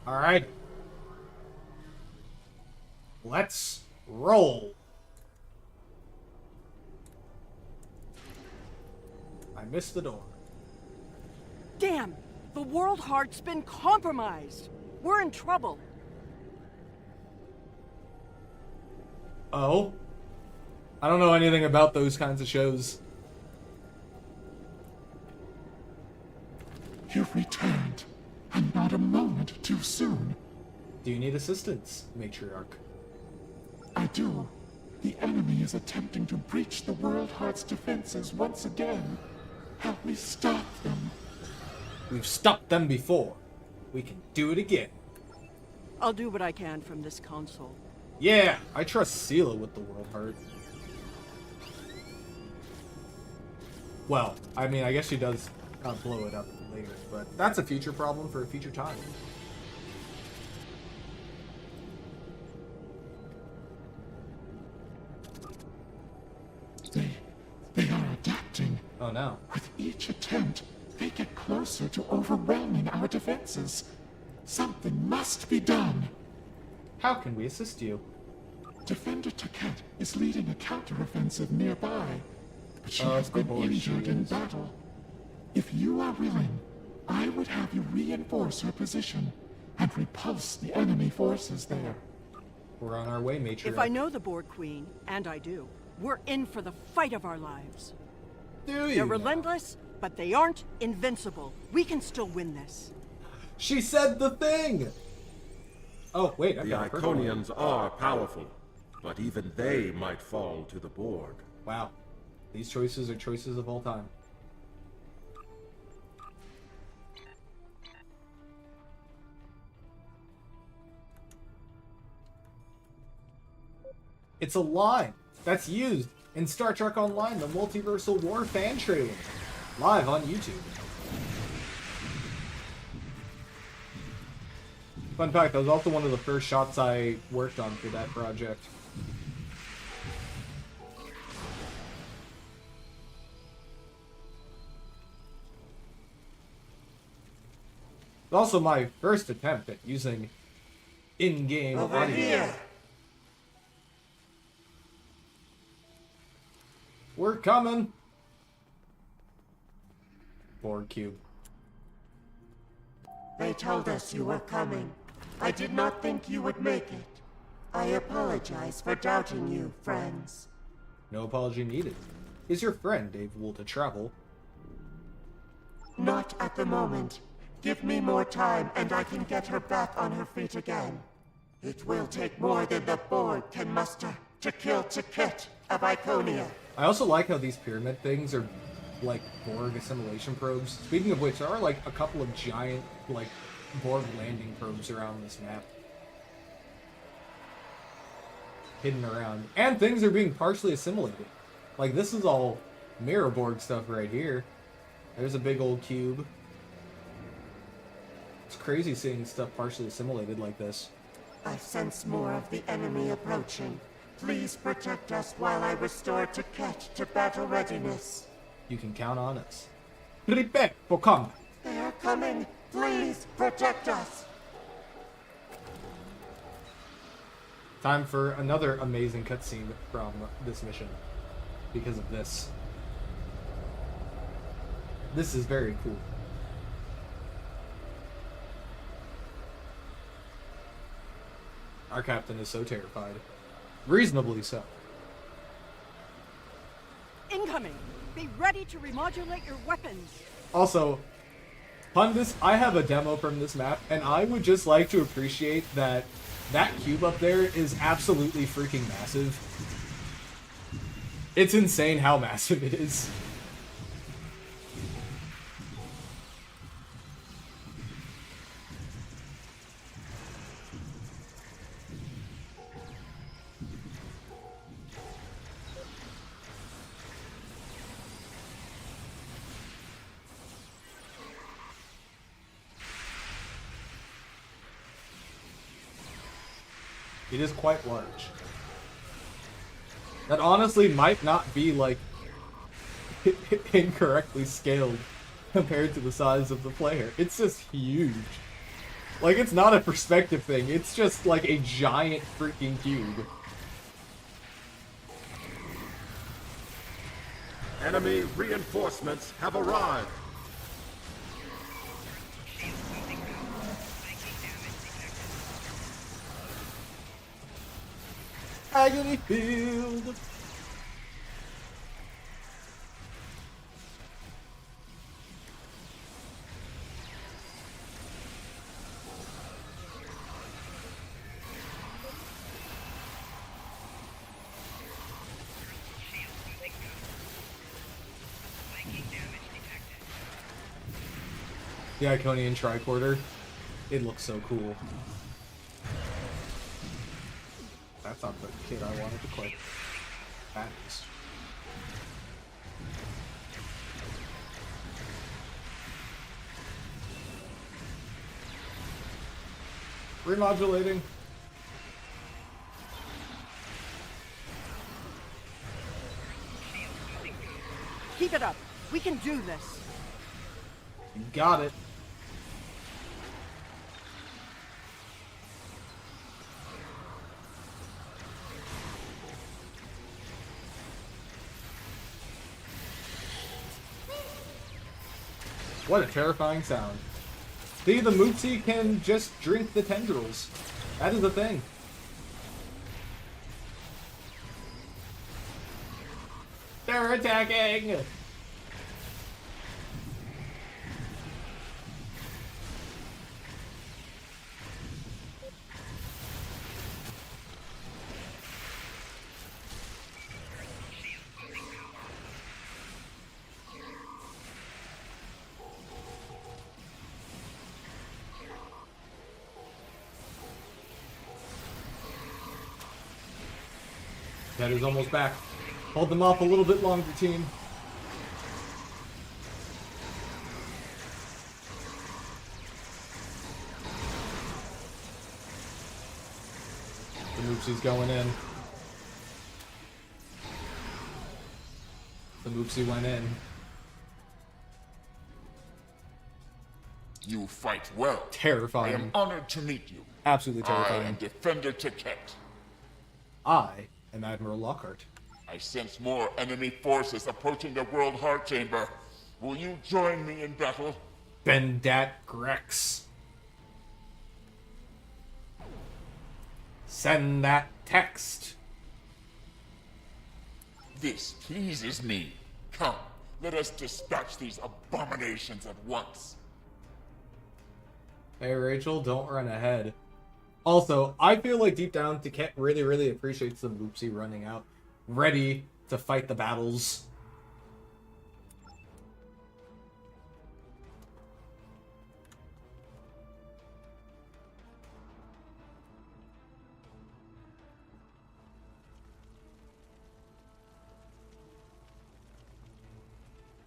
All right. Let's roll. I missed the door. Damn! The world heart's been compromised! We're in trouble. Oh? I don't know anything about those kinds of shows. You've returned, and not a moment too soon. Do you need assistance, Matriarch? I do. The enemy is attempting to breach the World Heart's defenses once again. Help me stop them. We've stopped them before. We can do it again. I'll do what I can from this console. Yeah, I trust Sela with the World Heart. Well, I mean, I guess she does blow it up later, but that's a future problem for a future time. They are adapting. Oh no. With each attempt, they get closer to overwhelming our defenses. Something must be done. How can we assist you? Defender Taket is leading a counteroffensive nearby, but she has been injured in battle. If you are willing, I would have you reinforce her position and repulse the enemy forces there. We're on our way, Matriarch. If I know the Borg Queen, and I do, we're in for the fight of our lives. Do you? They're relentless, but they aren't invincible. We can still win this. She said the thing! Oh, wait, The Iconians are powerful, but even they might fall to the Borg. Wow. These choices are choices of all time. It's a line that's used in Star Trek Online, the Multiversal War fan trailer, live on YouTube. Fun fact, that was also one of the first shots I worked on for that project. It's also my first attempt at using in-game audio. We're coming! Borg Cube. They told us you were coming. I did not think you would make it. I apologize for doubting you, friends. No apology needed. Is your friend able to travel? Not at the moment. Give me more time and I can get her back on her feet again. It will take more than the Borg can muster to kill Taket of Iconia. I also like how these pyramid things are like Borg assimilation probes. Speaking of which, there are like a couple of giant like Borg landing probes around this map. Hidden around. And things are being partially assimilated. Like this is all Mirror Borg stuff right here. There's a big old cube. It's crazy seeing stuff partially assimilated like this. I sense more of the enemy approaching. Please protect us while I restore Taket to battle readiness. You can count on us. Prepare for combat. They are coming. Please protect us. Time for another amazing cutscene from this mission. Because of this. This is very cool. Our captain is so terrified. Reasonably so. Incoming! Be ready to remodulate your weapons! Also, Pundus, I have a demo from this map, and I would just like to appreciate that that cube up there is absolutely freaking massive. It's insane how massive it is. It is quite large. That honestly might not be, like, incorrectly scaled compared to the size of the player. It's just huge. Like, it's not a perspective thing. It's just, like, a giant freaking cube. Enemy reinforcements have arrived. Agony Field! The Iconian tricorder. It looks so cool. That's not the kid I wanted to play. That is. Remodulating. Keep it up. We can do this. You got it. What a terrifying sound. See, the Moopsie can just drink the tendrils. That is a thing. They're attacking! That is almost back. Hold them off a little bit longer, team. The Moopsie's going in. The Moopsie went in. You fight well. Terrifying. I am honored to meet you. Absolutely terrifying. I am Defender Ticket. I am Admiral Lockhart. I sense more enemy forces approaching the World Heart Chamber. Will you join me in battle? Bendat Grex. Send that text. This pleases me. Come, let us dispatch these abominations at once. Hey Rachel, don't run ahead. Also, I feel like deep down, Tiket really, really appreciates the Moopsie running out, ready to fight the battles.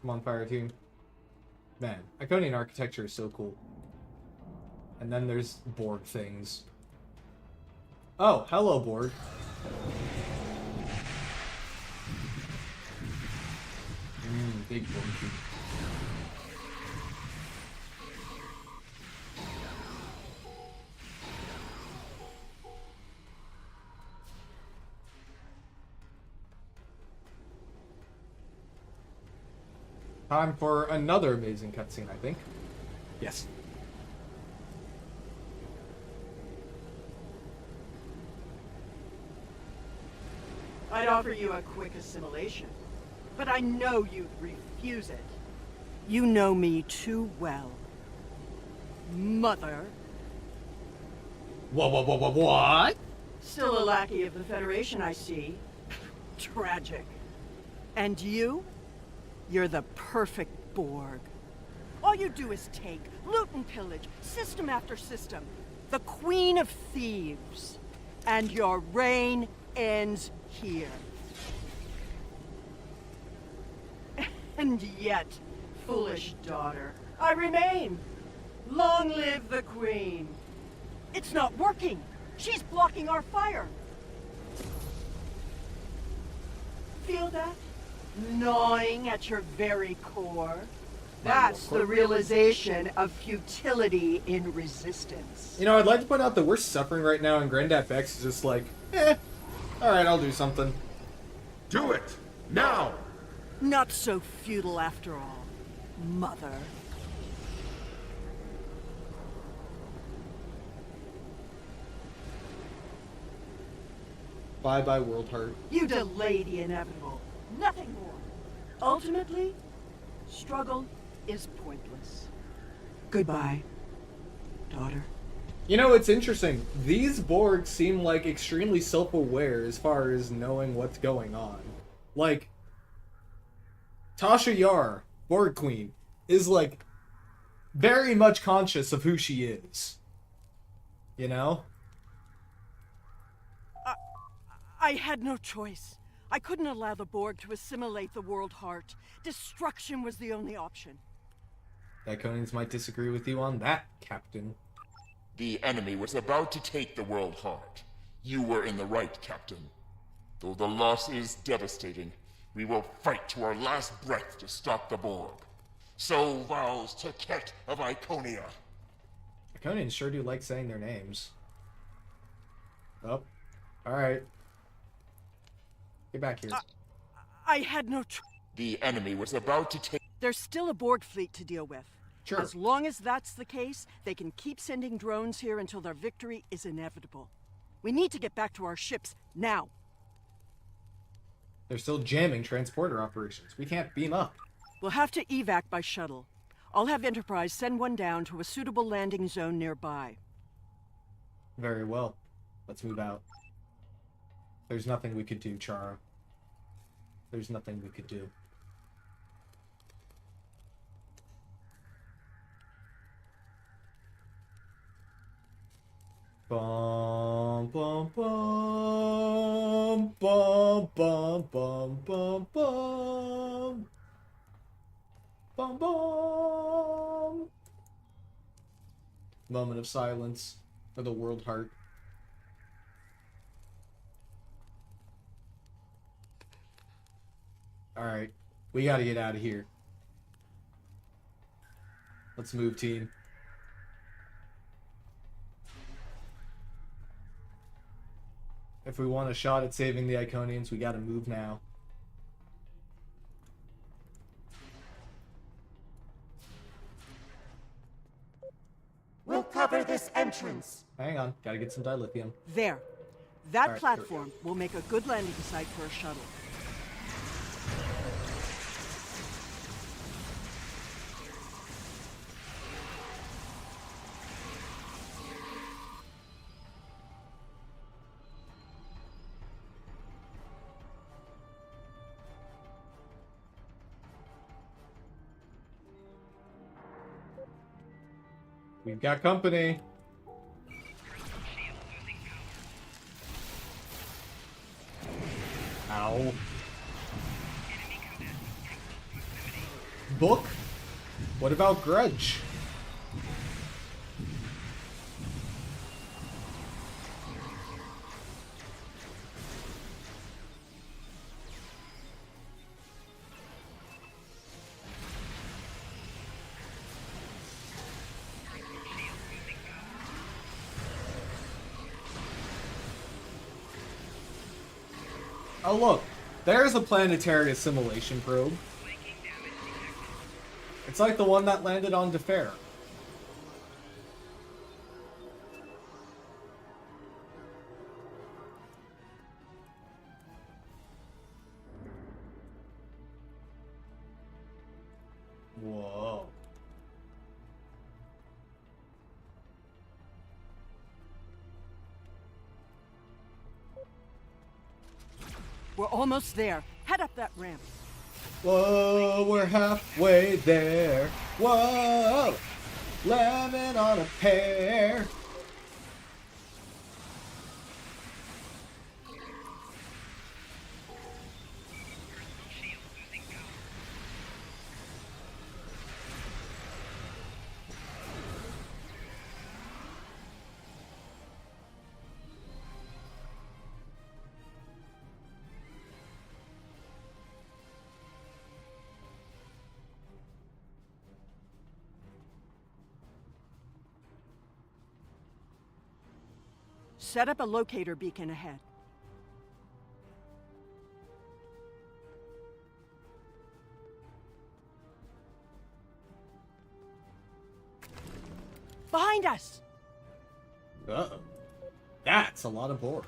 Come on, fire team. Man, Iconian architecture is so cool. And then there's Borg things. Oh, hello, Borg. Big Borg. Time for another amazing cutscene, I think. Yes. I'd offer you a quick assimilation, but I know you'd refuse it. You know me too well. Mother. What? Still a lackey of the Federation, I see. Tragic. And you? You're the perfect Borg. All you do is take, loot and pillage, system after system. The Queen of Thieves. And your reign ends here. And yet, foolish daughter, I remain. Long live the Queen. It's not working. She's blocking our fire. Feel that? Gnawing at your very core? That's the realization of futility in resistance. You know, I'd like to point out that we're suffering right now, and Granddad Bex is just like, alright, I'll do something. Do it! Now! Not so futile after all, Mother. Bye-bye, World Heart. You delay the inevitable. Nothing more. Ultimately, struggle is pointless. Goodbye, daughter. You know, it's interesting. These Borg seem like extremely self-aware as far as knowing what's going on. Like, Tasha Yar, Borg Queen, is like very much conscious of who she is. You know? I had no choice. I couldn't allow the Borg to assimilate the World Heart. Destruction was the only option. Iconians might disagree with you on that, Captain. The enemy was about to take the World Heart. You were in the right, Captain. Though the loss is devastating, we will fight to our last breath to stop the Borg. So vows Taket of Iconia. Iconians sure do like saying their names. Oh, alright. Get back here. I had no The enemy was about to take... There's still a Borg fleet to deal with. Sure. As long as that's the case, they can keep sending drones here until their victory is inevitable. We need to get back to our ships, now. They're still jamming transporter operations. We can't beam up. We'll have to evac by shuttle. I'll have Enterprise send one down to a suitable landing zone nearby. Very well. Let's move out. There's nothing we could do, Chara. There's nothing we could do. Bum bum bum bum bum bum bum bum bum bum. Moment of silence for the World Heart. Alright, we gotta get out of here. Let's move, team. If we want a shot at saving the Iconians, we gotta move now. We'll cover this entrance. Hang on, gotta get some dilithium. There. That Alright, platform will make a good landing site for a shuttle. We've got company. Ow. Book? What about Grudge? Oh look, there's a planetary assimilation probe. It's like the one that landed on Defer. Whoa. We're almost there. Head up that ramp. Whoa, we're halfway there. Whoa, lemon on a pear. Set up a locator beacon ahead. Behind us! Uh-oh. That's a lot of Borg.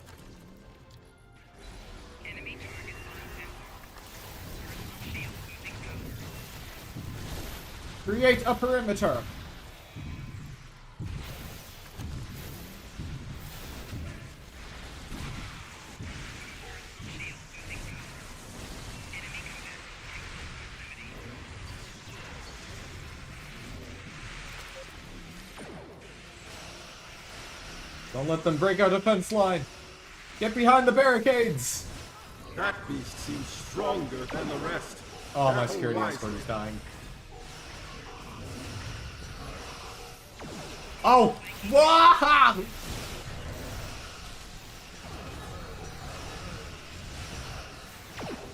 Create a perimeter. Don't let them break our defense line. Get behind the barricades. That beast seems stronger than the rest. Oh, my security escort is dying. Oh! Wah!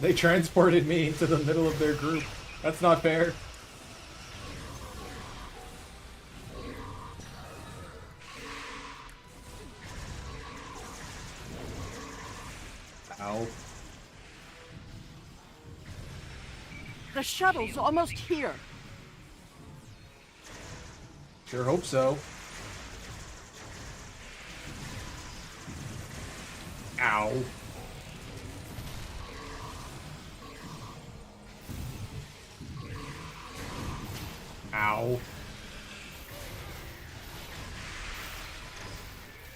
They transported me into the middle of their group. That's not fair. Ow. The shuttle's almost here. Sure hope so. Ow. Ow.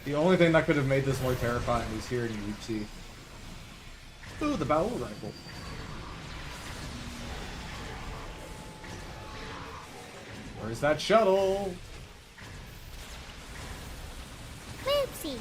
The only thing that could have made this more terrifying is hearing Oopsie. Ooh, the battle rifle. Where's that shuttle? Oopsie.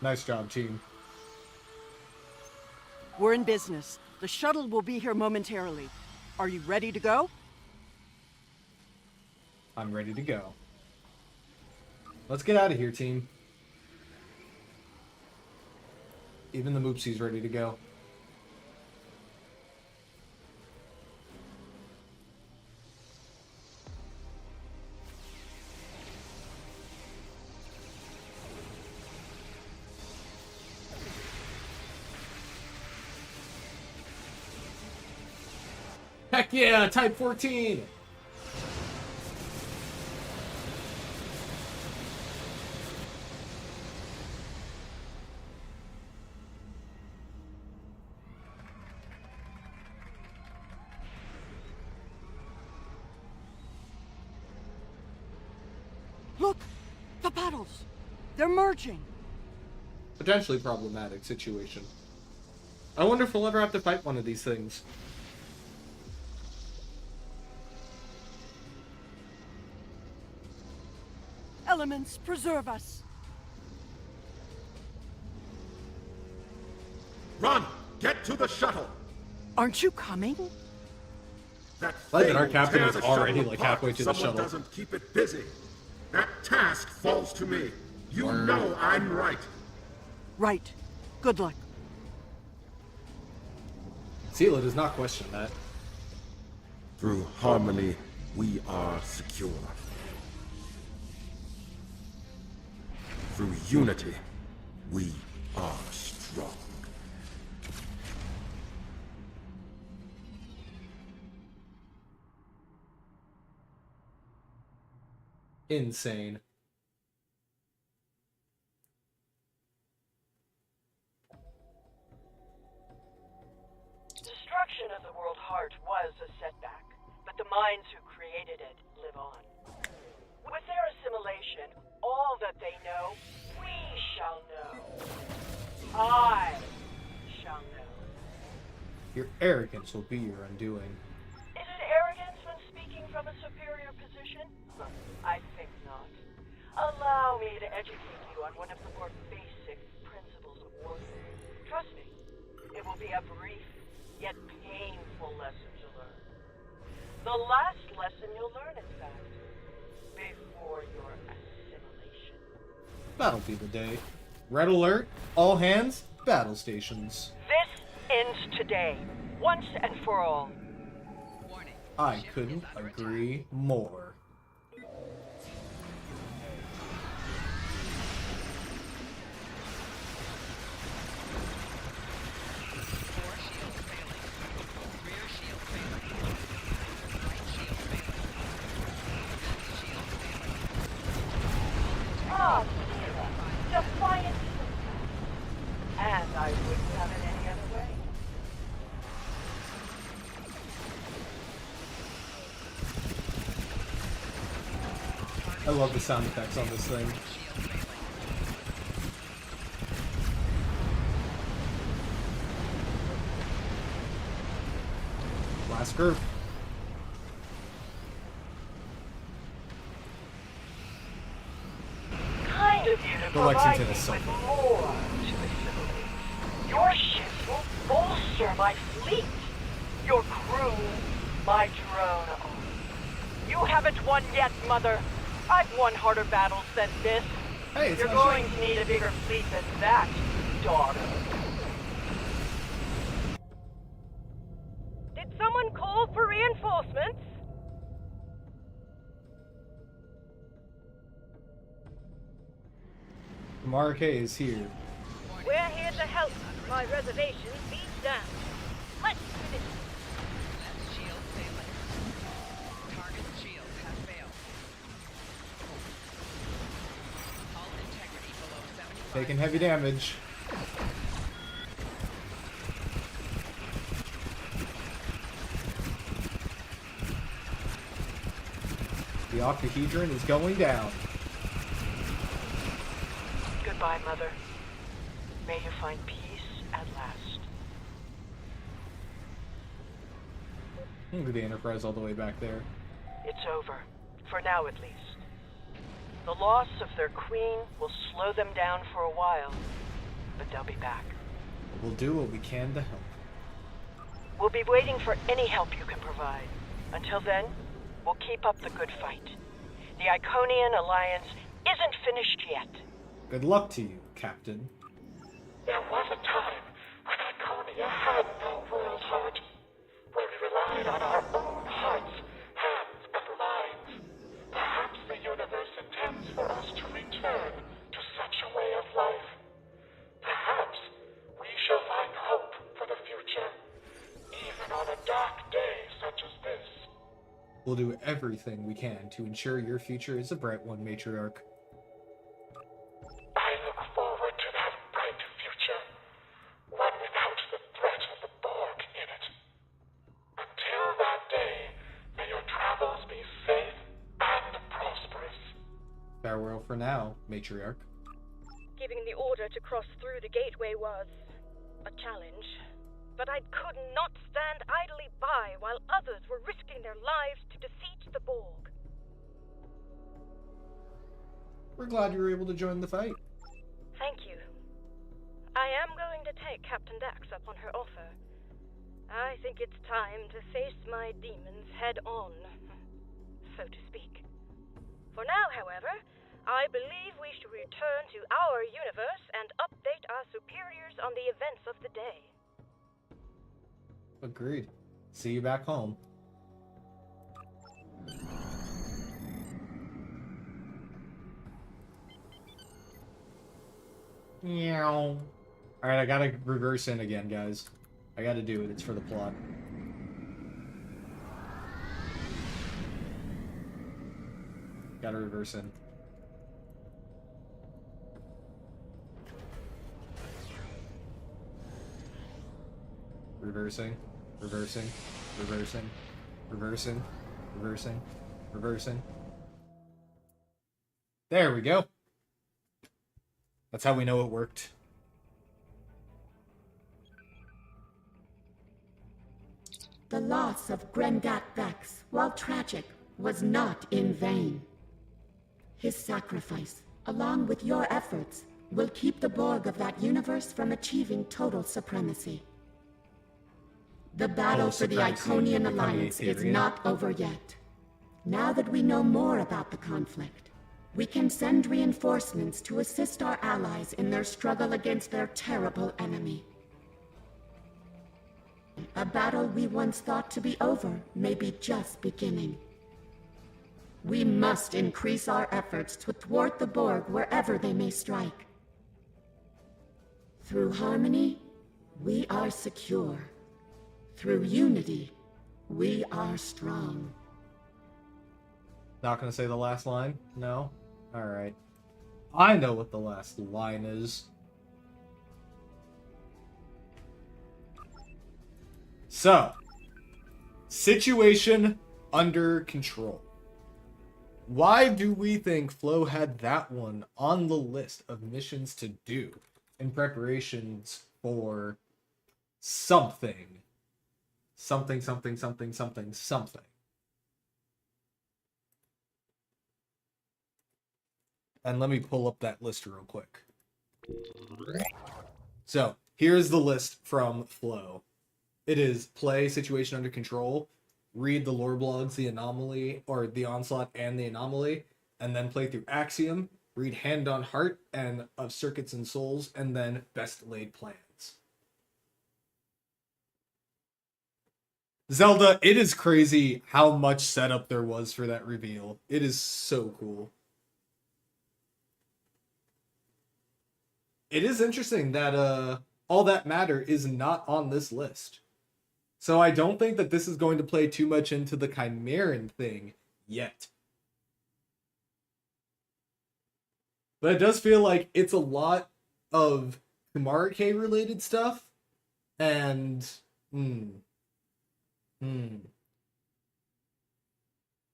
Nice job, team. We're in business. The shuttle will be here momentarily. Are you ready to go? I'm ready to go. Let's get out of here, team. Even the Moopsie's ready to go. Heck yeah, Type 14! Look! The battles! They're merging! Potentially problematic situation. I wonder if we'll ever have to fight one of these things. Elements, preserve us! Run! Get to the shuttle! Aren't you coming? That Like thing that our will captain tear is the already, shuttle like, apart halfway if to the someone shuttle. Doesn't keep it busy. That task falls to me. You know I'm right. Right. Good luck. Sela does not question that. Through harmony, we are secure. Through unity, we are strong. Insane. Destruction of the World Heart was a setback, but the minds who created it live on. With their assimilation, all that they know, we shall know. I shall know. Your arrogance will be your undoing. Is it arrogance when speaking from a superior position? I think not. Allow me to educate you on one of the more basic principles of warfare. Trust me, it will be a brief, yet painful lesson to learn. The last lesson you'll learn, in fact, before your assimilation. That'll be the day. Red alert, all hands, battle stations. This ends today, once and for all. I couldn't agree more. I love the sound effects on this thing. Last group. Kind of you to The provide Lexington me is so with cool. more to assimilate. Your ships will bolster my fleet. Your crew, my drone army. You haven't won yet, Mother. I've won harder battles than this. Hey, it's You're my going ship. to need a bigger fleet than that, daughter. Did someone call for reinforcements? Marque is here. We're here to help. My reservation be damned. Let's finish. Shield failing. Target shields have failed. Hull integrity below 75. Taking heavy damage. The octahedron is going down. Goodbye, Mother. May you find peace at last. Look at the Enterprise all the way back there. It's over. For now, at least. The loss of their queen will slow them down for a while, but they'll be back. We'll do what we can to help. We'll be waiting for any help you can provide. Until then, we'll keep up the good fight. The Iconian alliance isn't finished yet. Good luck to you, Captain. There was a time when Iconia had no world heart, where we relied on our own hearts, hands, and minds. Perhaps the universe intends for us to return to such a way of life. Perhaps we shall find hope for the future, even on a dark day such as this. We'll do everything we can to ensure your future is a bright one, Matriarch. I look forward to that bright future, one without the threat of the Borg in it. Until that day, may your travels be safe and prosperous. Farewell for now, Matriarch. Giving the order to cross through the gateway was a challenge. But I could not stand idly by while others were risking their lives to defeat the Borg. We're glad you were able to join the fight. Thank you. I am going to take Captain Dax up on her offer. I think it's time to face my demons head on, so to speak. For now, however, I believe we should return to our universe and update our superiors on the events of the day. Agreed. See you back home. Meow. Alright, I gotta reverse in again, guys. I gotta do it. It's for the plot. Gotta reverse in. Reversing. Reversing. Reversing. Reversing. Reversing. Reversing. There we go. That's how we know it worked. The loss of Grendat Vex, while tragic, was not in vain. His sacrifice, along with your efforts, will keep the Borg of that universe from achieving total supremacy. The battle for the Iconian Alliance is not over yet. Now that we know more about the conflict, we can send reinforcements to assist our allies in their struggle against their terrible enemy. A battle we once thought to be over may be just beginning. We must increase our efforts to thwart the Borg wherever they may strike. Through harmony, we are secure. Through unity, we are strong. Not gonna say the last line? No? Alright. I know what the last line is. So, situation under control. Why do we think Flo had that one on the list of missions to do in preparations for something? Something. And let me pull up that list real quick. So, here's the list from Flo. It is play situation under control, read the lore blogs, the anomaly, or the onslaught and the anomaly, and then play through Axiom, read Hand on Heart and of Circuits and Souls, and then Best Laid Plans. Zelda, it is crazy how much setup there was for that reveal. It is so cool. It is interesting that All That Matter is not on this list. So I don't think that this is going to play too much into the Chimeran thing yet. But it does feel like it's a lot of Kumarike related stuff. And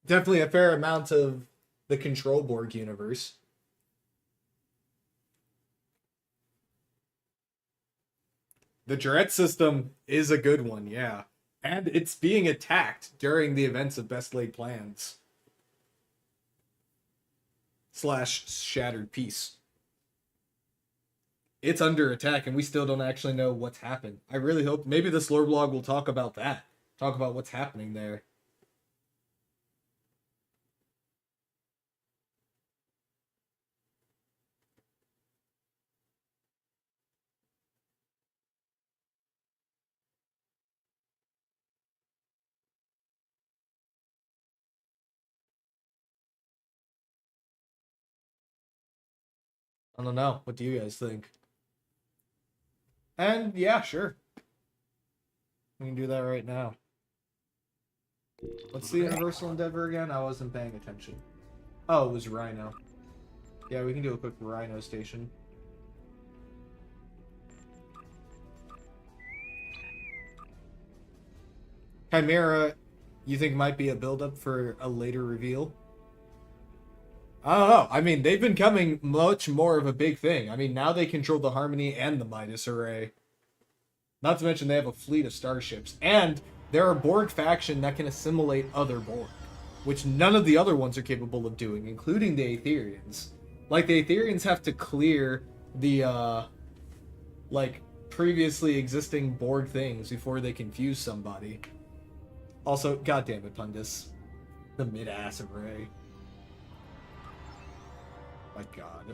definitely a fair amount of the Control Borg universe. The Dret system is a good one, yeah. And it's being attacked during the events of Best Laid Plans. / Shattered Peace. It's under attack and we still don't actually know what's happened. I really hope maybe this lore blog will talk about that. Talk about what's happening there. I don't know. What do you guys think? And yeah, sure. We can do that right now. What's the Universal Endeavor again? I wasn't paying attention. Oh, it was Rhino. Yeah, we can do a quick Rhino station. Chimera, you think might be a build-up for a later reveal? I don't know. I mean, they've been becoming much more of a big thing. I mean, now they control the Harmony and the Midas Array. Not to mention they have a fleet of starships. And they're a Borg faction that can assimilate other Borg, which none of the other ones are capable of doing, including the Aetherians. Like, the Aetherians have to clear the, previously existing Borg things before they confuse somebody. Also, goddammit, Pundus. The mid-ass array. My god.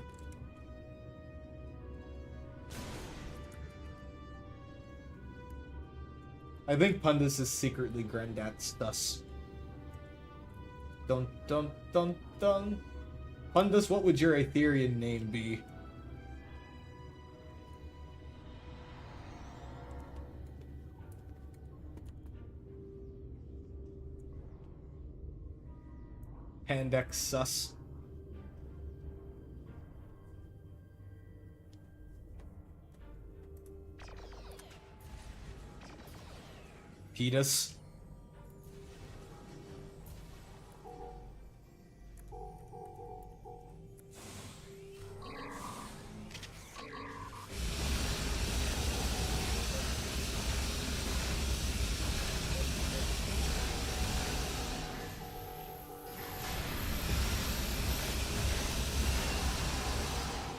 I think Pundus is secretly Grandat's thus. Dun dun dun dun. Pundus, what would your Aetherian name be? Pandex sus. Pedus.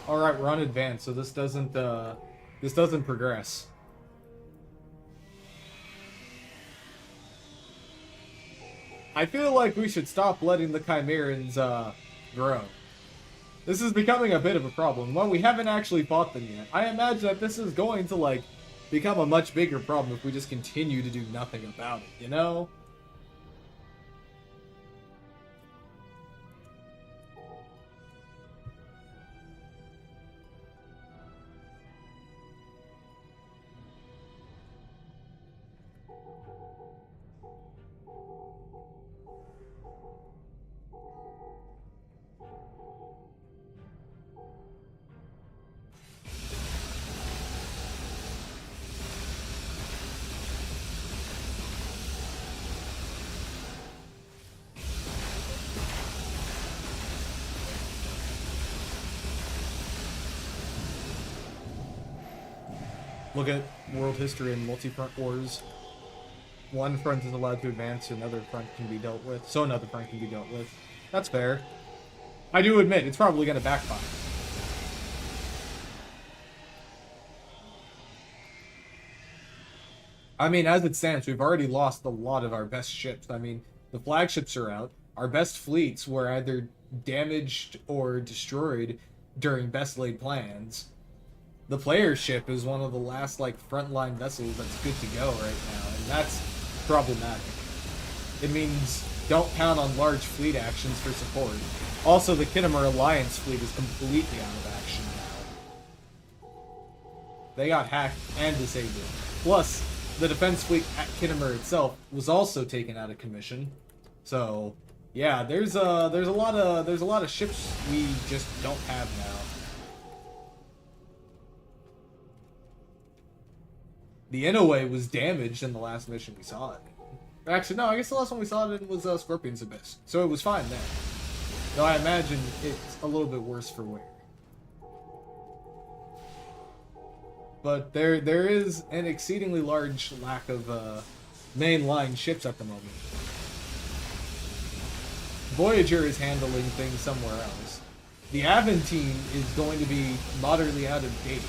All right, we're on advance, so this doesn't progress. I feel like we should stop letting the Chimerans grow. This is becoming a bit of a problem. Well, we haven't actually fought them yet. I imagine that this is going to become a much bigger problem if we just continue to do nothing about it, you know? Look at world history and multi-front wars. One front is allowed to advance, another front can be dealt with. So another front can be dealt with. That's fair. I do admit, it's probably going to backfire. I mean, as it stands, we've already lost a lot of our best ships. I mean, the flagships are out. Our best fleets were either damaged or destroyed during best laid plans. The player ship is one of the last, like, frontline vessels that's good to go right now, and that's problematic. It means don't count on large fleet actions for support. Also, the Khitomer Alliance fleet is completely out of action now. They got hacked and disabled. Plus, the defense fleet at Khitomer itself was also taken out of commission. So, yeah, there's a lot of ships we just don't have now. The Inoue was damaged in the last mission we saw it. Actually, no, I guess the last one we saw it in was Scorpion's Abyss, so it was fine there. Though I imagine it's a little bit worse for wear. But there is an exceedingly large lack of mainline ships at the moment. Voyager is handling things somewhere else. The Aventine is going to be moderately out of date.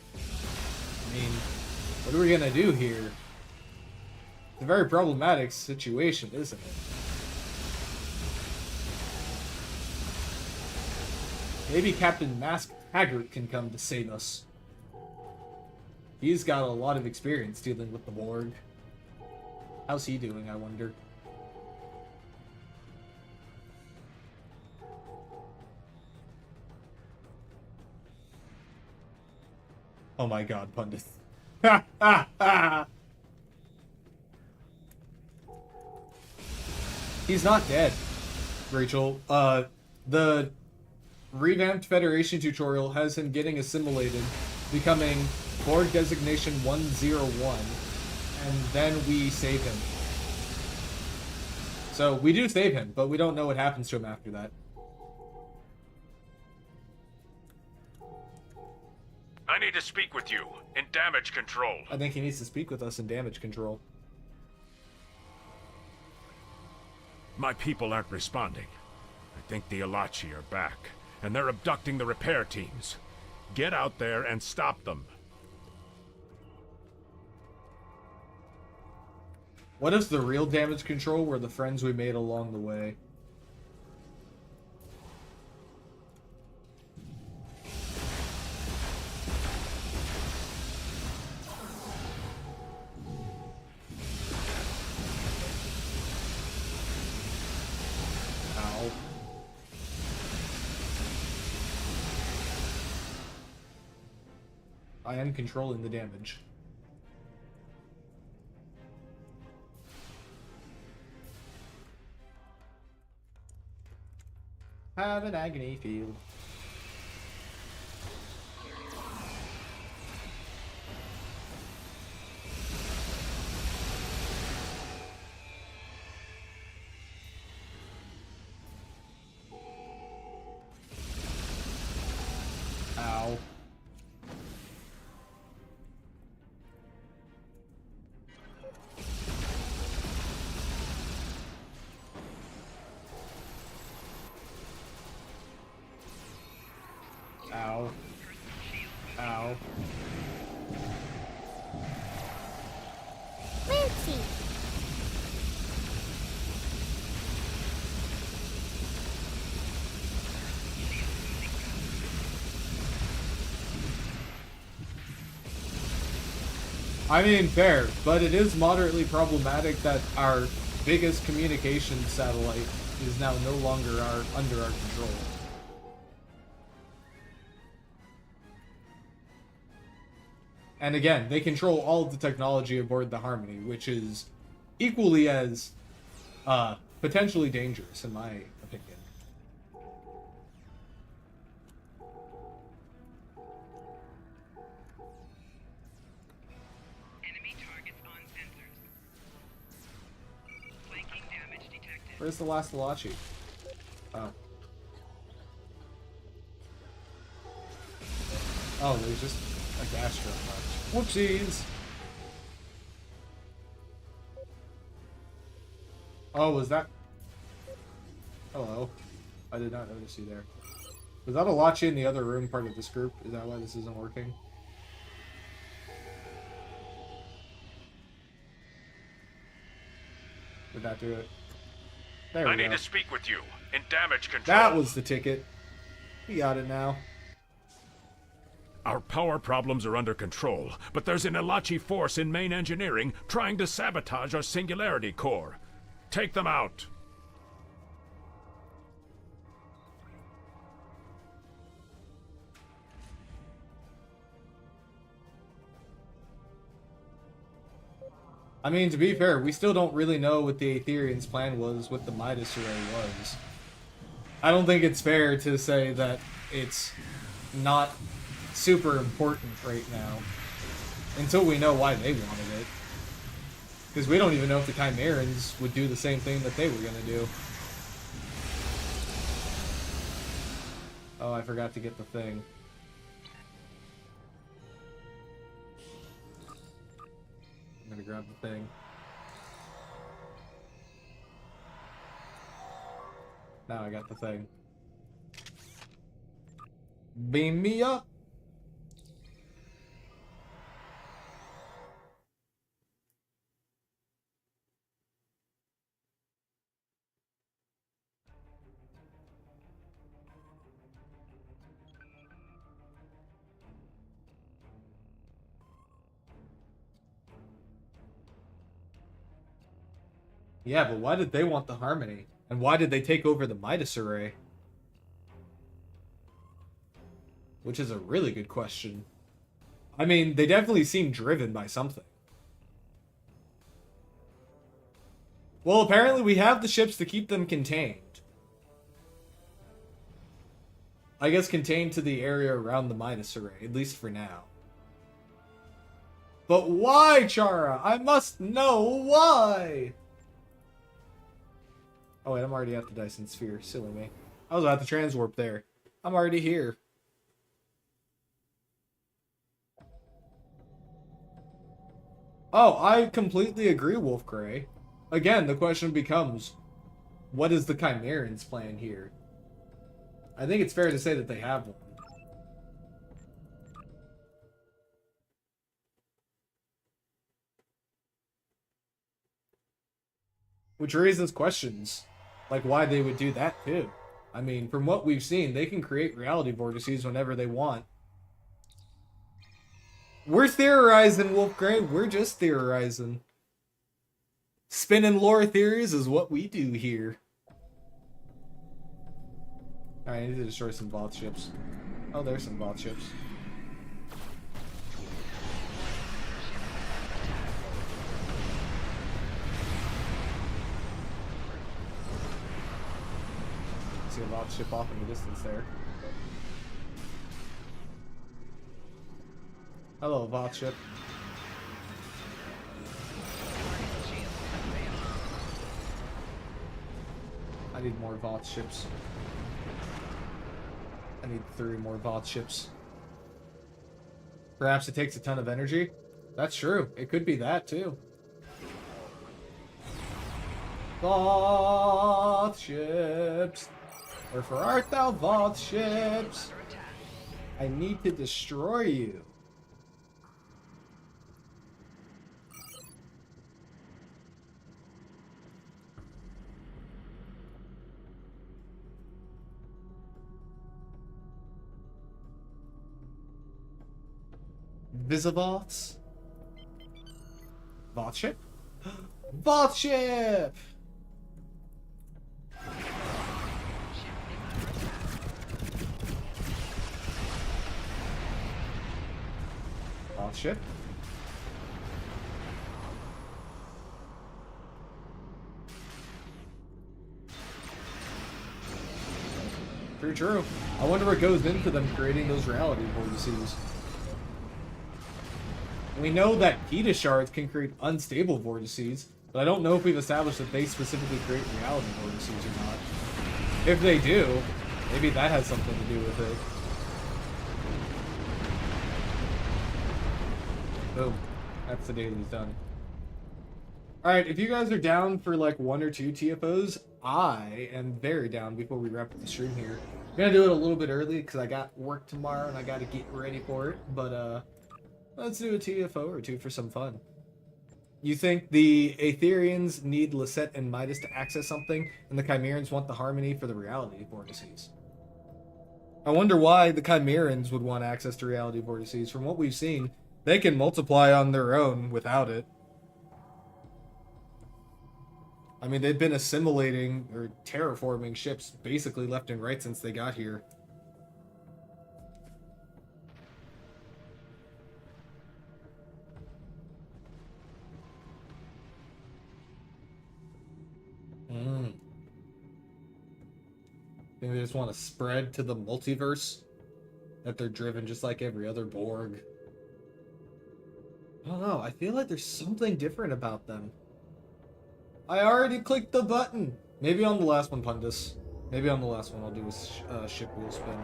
I mean, what are we gonna do here? It's a very problematic situation, isn't it? Maybe Captain Mask Taggart can come to save us. He's got a lot of experience dealing with the Borg. How's he doing, I wonder? Oh my god, Pundit. Ha ha ha! He's not dead, Rachel. The revamped Federation tutorial has him getting assimilated, becoming Borg Designation 101, and then we save him. So, we do save him, but we don't know what happens to him after that. I need to speak with you in damage control. I think he needs to speak with us in damage control. My people aren't responding. I think the Alachi are back, and they're abducting the repair teams. Get out there and stop them. What if the real damage control were the friends we made along the way? Ow. I am controlling the damage. Have an agony field. Ow. Ow. Ow. Fancy. I mean, fair, but it is moderately problematic that our biggest communication satellite is now no longer under our control. And again, they control all of the technology aboard the Harmony, which is equally as potentially dangerous, in my opinion. Enemy targets on sensors. Flanking damage detected. Where's the last Alachi? Oh. Oh, there's just a gas truck left. Whoopsies! Oh, was that... Hello. I did not notice you there. Was that Alachi in the other room part of this group? Is that why this isn't working? Did that do it? There we go. I need to speak with you. In damage control. That was the ticket. We got it now. Our power problems are under control, but there's an Elachi force in main engineering trying to sabotage our Singularity core. Take them out. I mean, to be fair, we still don't really know what the Aetherians' plan was, what the Midas Array was. I don't think it's fair to say that it's not super important right now until we know why they wanted it. Because we don't even know if the Chimerans would do the same thing that they were going to do. Oh, I forgot to get the thing. I'm gonna grab the thing. Now I got the thing. Beam me up! Yeah, but why did they want the Harmony? And why did they take over the Midas Array? Which is a really good question. I mean, they definitely seem driven by something. Well, apparently we have the ships to keep them contained. I guess contained to the area around the Midas Array, at least for now. But why, Chara? I must know why! Oh wait, I'm already at the Dyson Sphere. Silly me. I was about to transwarp there. I'm already here. Oh, I completely agree, Wolfgrey. Again, the question becomes, what is the Chimerans' plan here? I think it's fair to say that they have one. Which raises questions. Like why they would do that too. I mean, from what we've seen, they can create reality vortices whenever they want. We're theorizing, Wolfgrey. We're just theorizing. Spinning lore theories is what we do here. Alright, I need to destroy some Voth ships. Oh, there's some Voth ships. See a Voth ship off in the distance there. Hello, Voth ship. I need more Voth ships. I need 3 more Voth ships. Perhaps it takes a ton of energy? That's true. It could be that, too. Voth ships! Wherefore art thou, Voth ships? I need to destroy you. Visivoths? Voth ship? Voth ship! Voth ship? True. I wonder what goes into them creating those reality vortices. We know that Gita shards can create unstable vortices, but I don't know if we've established that they specifically create reality vortices or not. If they do, maybe that has something to do with it. Boom. That's the daily's done. Alright, if you guys are down for like 1 or 2 TFOs, I am very down before we wrap up the stream here. I'm gonna do it a little bit early because I got work tomorrow and I gotta get ready for it. But let's do a TFO or 2 for some fun. You think the Aetherians need Lisette and Midas to access something, and the Chimerans want the Harmony for the reality vortices? I wonder why the Chimerans would want access to reality vortices. From what we've seen, they can multiply on their own without it. I mean, they've been assimilating or terraforming ships basically left and right since they got here. Think they just want to spread to the multiverse? That they're driven just like every other Borg? I don't know, I feel like there's something different about them. I already clicked the button! Maybe on the last one, Pundus. Maybe on the last one I'll do a ship wheel spin.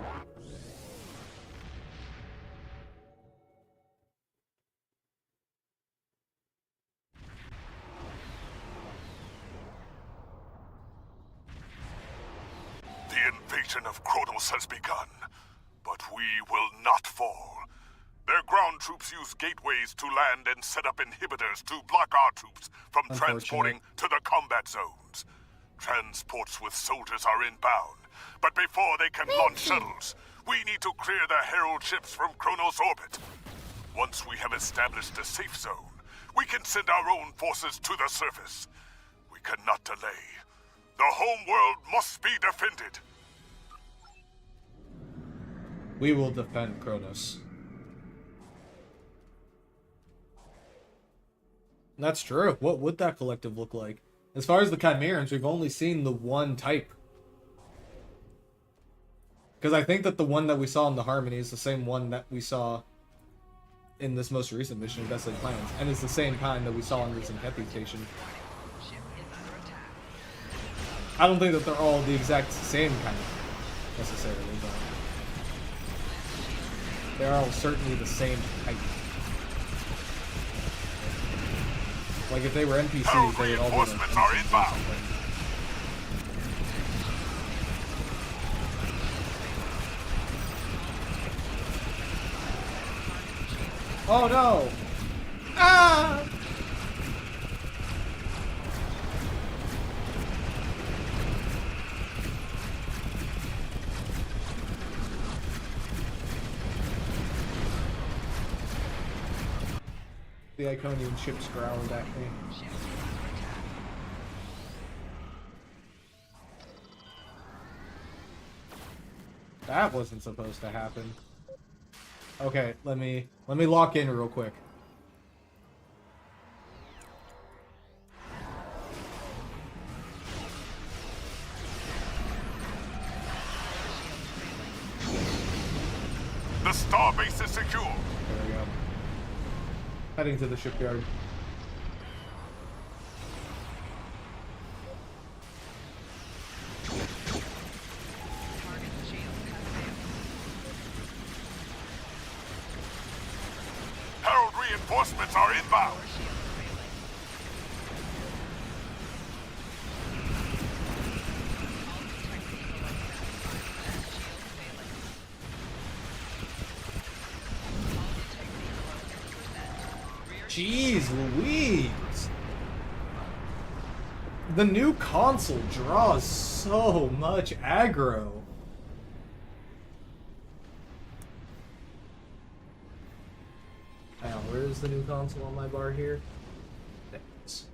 The invasion of Kronos has begun, but we will not fall. Their ground troops use gateways to land and set up inhibitors to block our troops from transporting to the combat zones. Transports with soldiers are inbound, but before they can launch shuttles, we need to clear the Herald ships from Kronos orbit. Once we have established a safe zone, we can send our own forces to the surface. We cannot delay. The home world must be defended. We will defend Kronos. That's true. What would that collective look like? As far as the Chimerans, we've only seen the one type. Because I think that the one that we saw in the Harmony is the same one that we saw in this most recent mission, Best Laid Plans. And it's the same kind that we saw in the Zenkethi station. I don't think that they're all the exact same kind, necessarily, but they're all certainly the same type. Like, if they were NPCs, they would all be like NPCs or something. Oh no! Ah! The Iconian ships growled at me. That wasn't supposed to happen. Okay, let me lock in real quick. The starbase is secure. There we go. Heading to the shipyard. Herald reinforcements are inbound. Jeez Louise! The new console draws so much aggro. Hang on, where is the new console on my bar here? Thanks.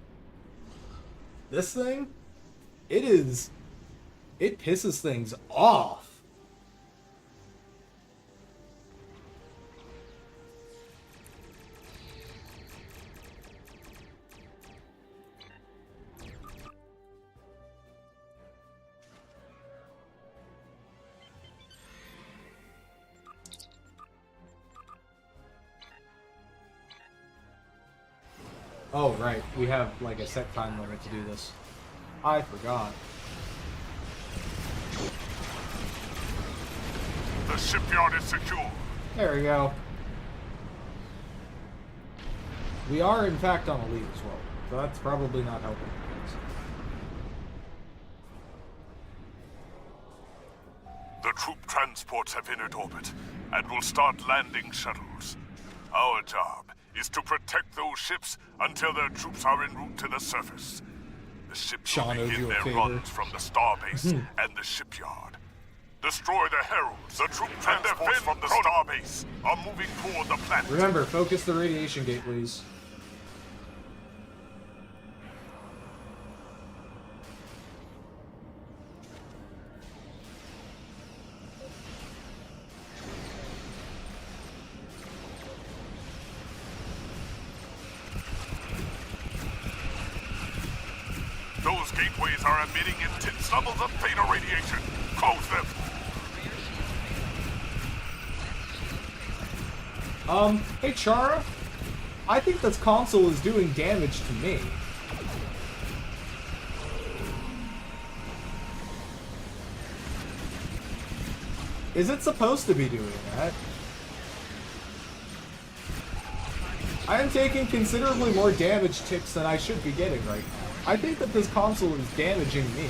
This thing? It pisses things off. Oh, right. We have, like, a set time limit to do this. I forgot. The shipyard is secure. There we go. We are, in fact, on a lead as well, so that's probably not helping things. The troop transports have entered orbit and will start landing shuttles. Our job is to protect those ships until their troops are en route to the surface. The ships will begin their runs from the starbase and the shipyard. Destroy the heralds. The troop transports from the starbase are moving toward the planet. Remember, focus the radiation gateways. Those gateways are emitting intense levels of theta radiation. Close them. Hey Chara, I think this console is doing damage to me. Is it supposed to be doing that? I am taking considerably more damage ticks than I should be getting right now. I think that this console is damaging me.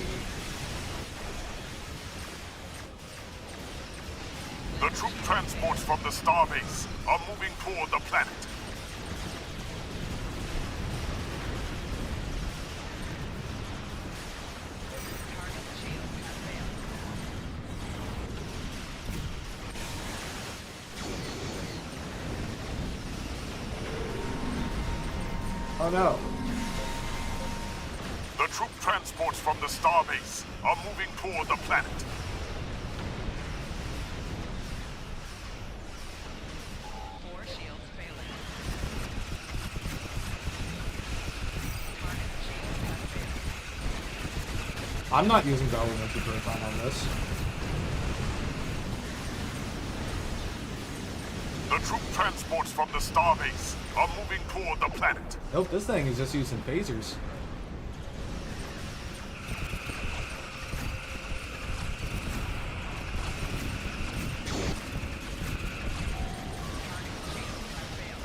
The troop transports from the starbase are moving toward the planet. Oh no. The troop transports from the starbase are moving toward the planet. I'm not using elemental proton on this. The troop transports from the starbase are moving toward the planet. Nope, this thing is just using phasers.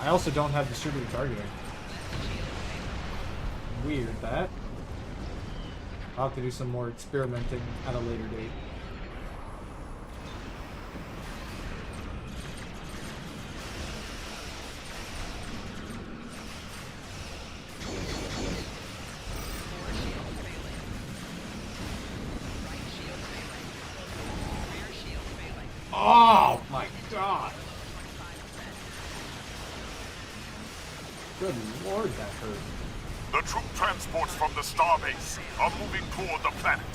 I also don't have distributed targeting. Weird that. I'll have to do some more experimenting at a later date. Oh my god! Good lord, that hurt. The troop transports from the starbase are moving toward the planet.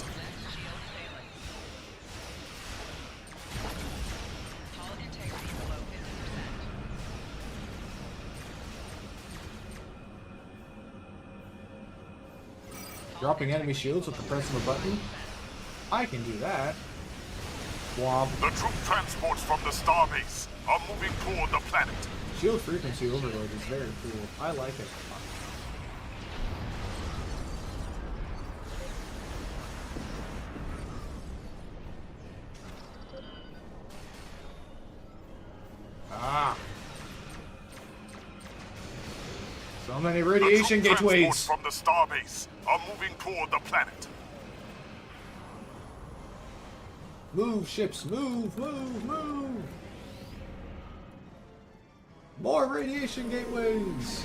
Dropping enemy shields with the press of a button? I can do that. Womp. The troop transports from the starbase are moving toward the planet. Shield frequency overload is very cool. I like it. Ah. So many radiation gateways. From the starbase are moving toward the planet. Move, ships, move, move, move! More radiation gateways!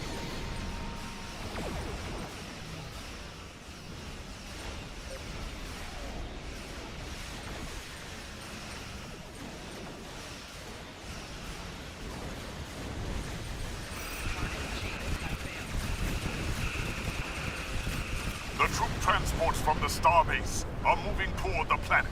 The troop transports from the starbase are moving toward the planet.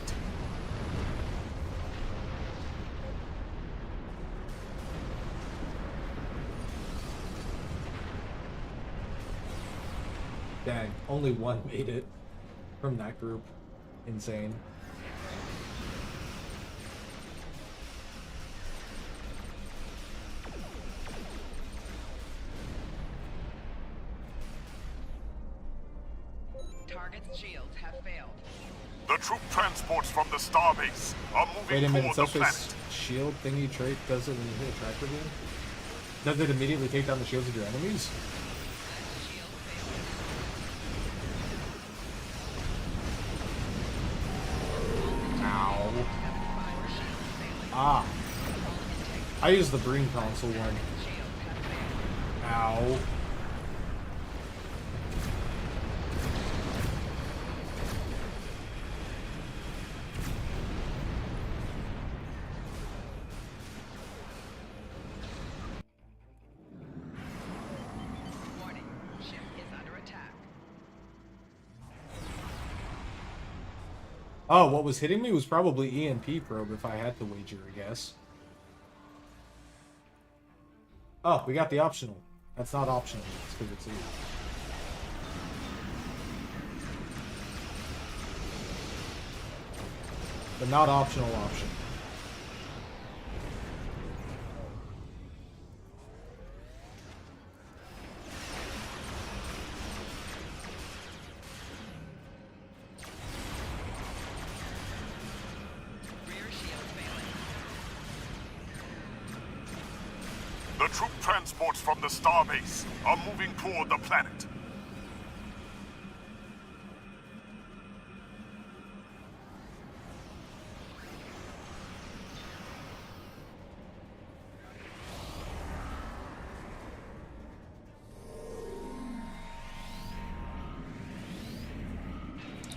Dang, only one made it from that group. Insane. Target's shields have failed. The troop transports from the starbase are moving Wait a minute, toward the so planet. this shield thingy trait does it when you hit a tracker beam? Does it immediately take down the shields of your enemies? Ow. Ah. I use the Breen console one. Ow. Warning, ship is under attack. Oh, what was hitting me was probably EMP probe if I had to wager, I guess. Oh, we got the optional. That's not optional. It's because it's E. The not optional option. The troop transports from the starbase are moving toward the planet.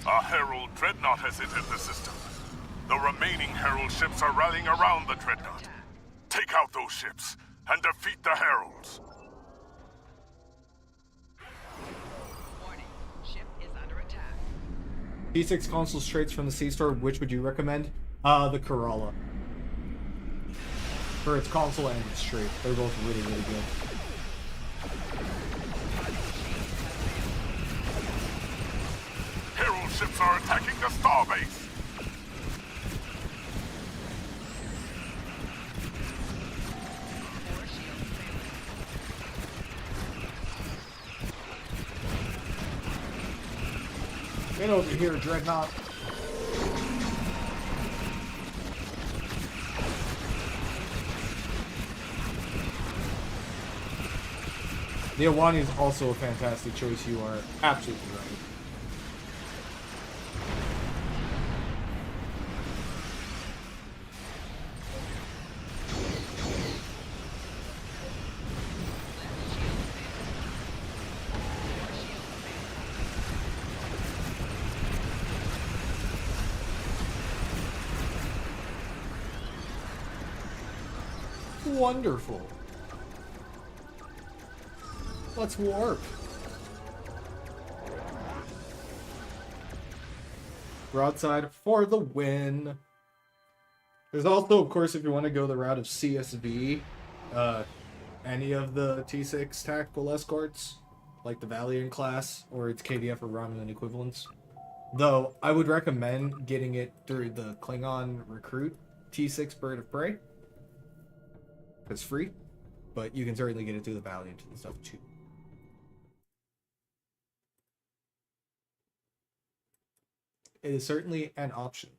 A Herald Dreadnought has entered the system. The remaining Herald ships are rallying around the Dreadnought. Take out those ships and defeat the Heralds. Warning, ship is under attack. T6 console traits from the C-Store, which would you recommend? The Corolla. For its console and its trait. They're both really, really good. Herald ships are attacking the starbase. Get over here, Dreadnought. The Awani is also a fantastic choice. You are absolutely right. Wonderful. Let's warp. Broadside for the win. There's also, of course, if you want to go the route of CSV, any of the T6 tactical escorts, like the Valiant class or its KDF or Romulan equivalents. Though, I would recommend getting it through the Klingon Recruit T6 Bird of Prey. It's free, but you can certainly get it through the Valiant and stuff too. It is certainly an option.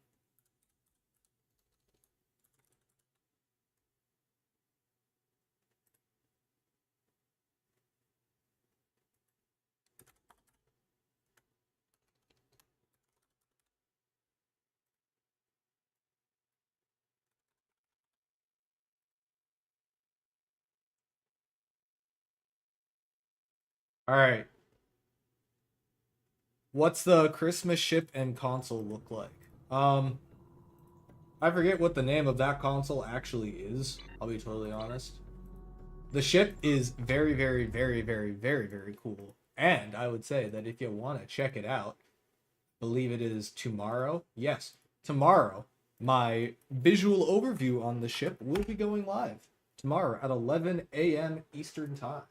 All right. What's the Christmas ship and console look like? I forget what the name of that console actually is. I'll be totally honest. The ship is very, very, very, very, very, very cool. And I would say that if you want to check it out, believe it is tomorrow. Yes, tomorrow. My visual overview on the ship will be going live tomorrow at 11 a.m. Eastern Time.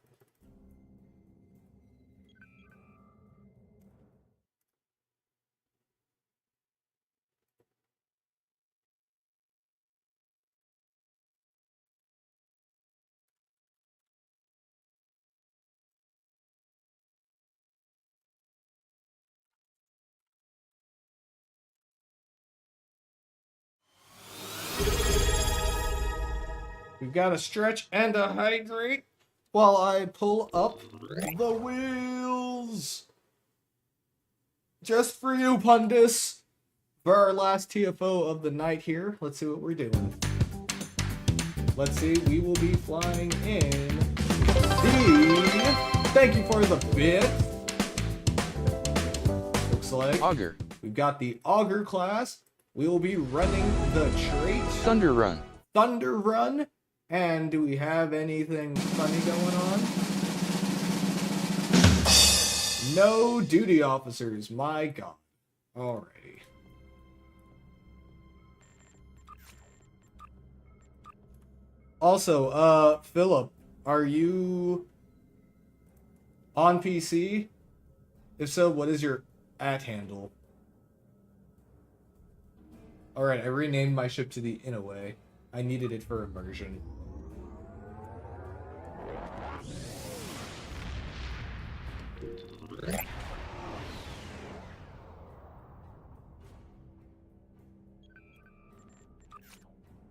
We've got a stretch and a hydrate while I pull up the wheels. Just for you, Pundis. For our last TFO of the night here, let's see what we're doing. Let's see, we will be flying in the... Thank you for the bit. Looks like Augur. We've got the Augur class. We will be running the trait. Thunder Run. Thunder Run. And do we have anything funny going on? No duty officers, my god. Alrighty. Also, Philip, are you on PC? If so, what is your @handle? Alright, I renamed my ship to the Inaway. I needed it for immersion.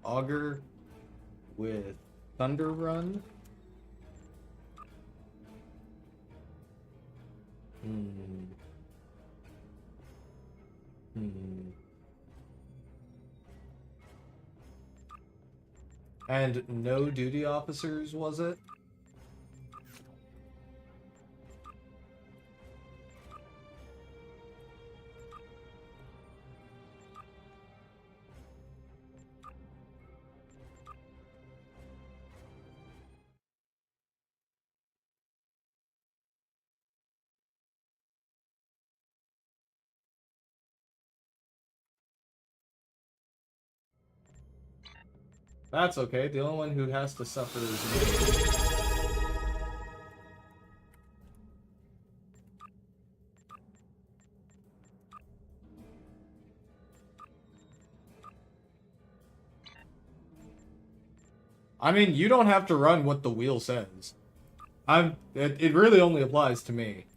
Augur with Thunder Run. And no duty officers, was it? That's okay. The only one who has to suffer is me. I mean, you don't have to run what the wheel says. It really only applies to me.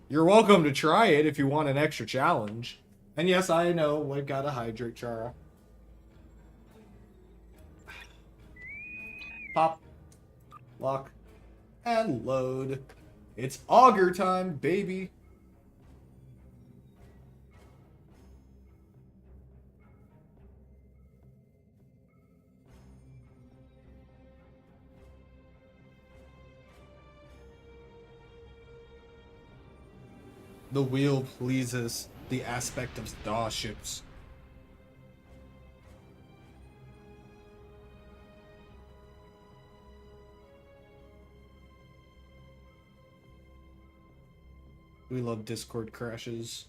You're welcome to try it if you want an extra challenge. And yes, I know we've got a hydrate, Chara. Pop, lock, and load. It's Augur time, baby. The wheel pleases the aspect of starships. We love Discord crashes.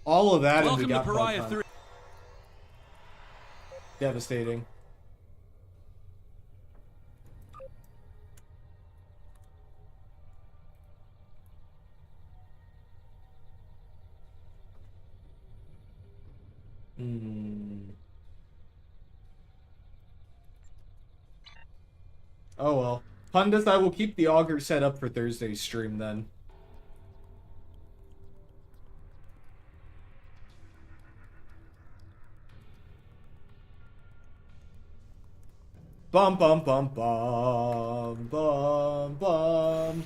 All of that and we got Pariah 3. Devastating. Oh well. Pundit, I will keep the auger set up for Thursday's stream then. Bum bum bum bum bum bum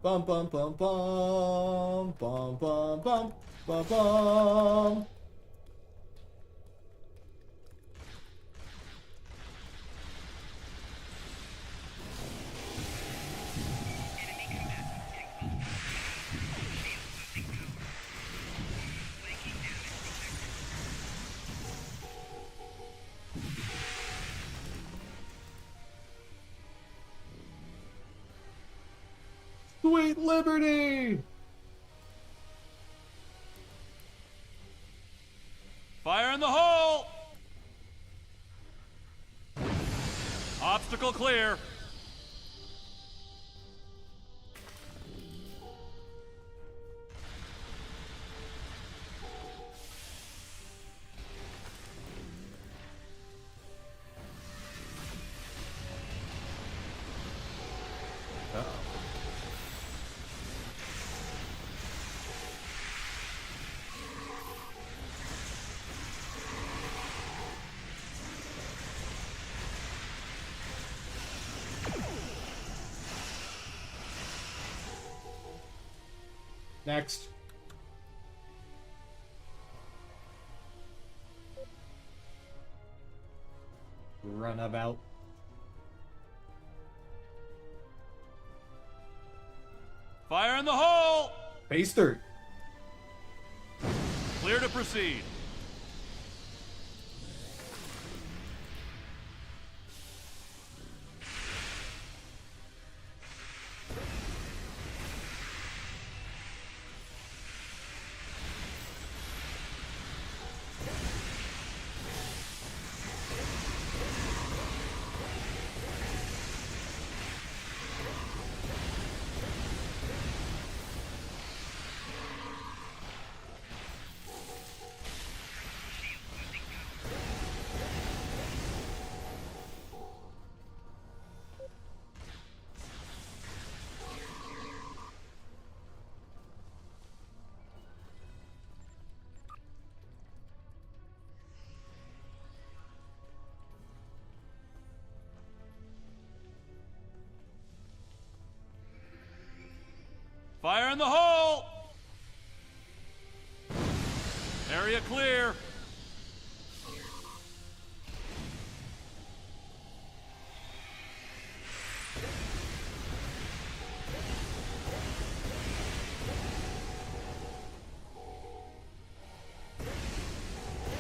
bum bum bum bum bum bum bum bum bum. Sweet liberty! Fire in the hole! Obstacle clear. Next. Runabout. Fire in the hole! Phase 3. Clear to proceed. Fire in the hole! Area clear.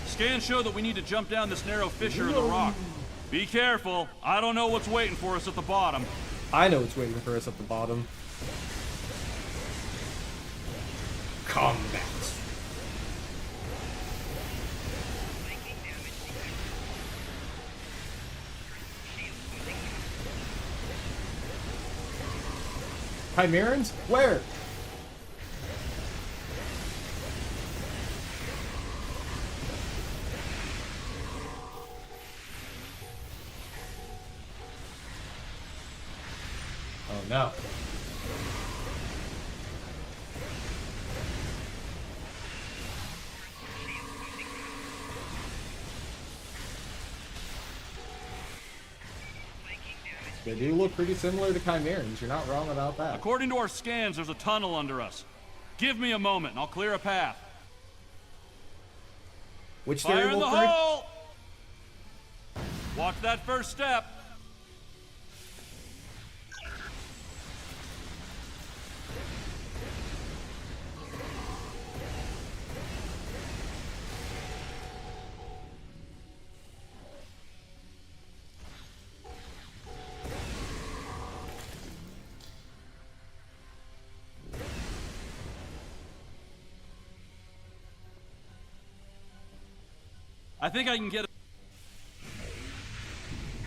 Scans show that we need to jump down this narrow fissure in the rock. Be careful. I don't know what's waiting for us at the bottom. I know what's waiting for us at the bottom. Combat. Chimerans? Where? Oh no. They do look pretty similar to Chimerans. You're not wrong about that. According to our scans, there's a tunnel under us. Give me a moment and I'll clear a path. Which Fire theory in the will break? hole! Watch that first step. I think I can get it.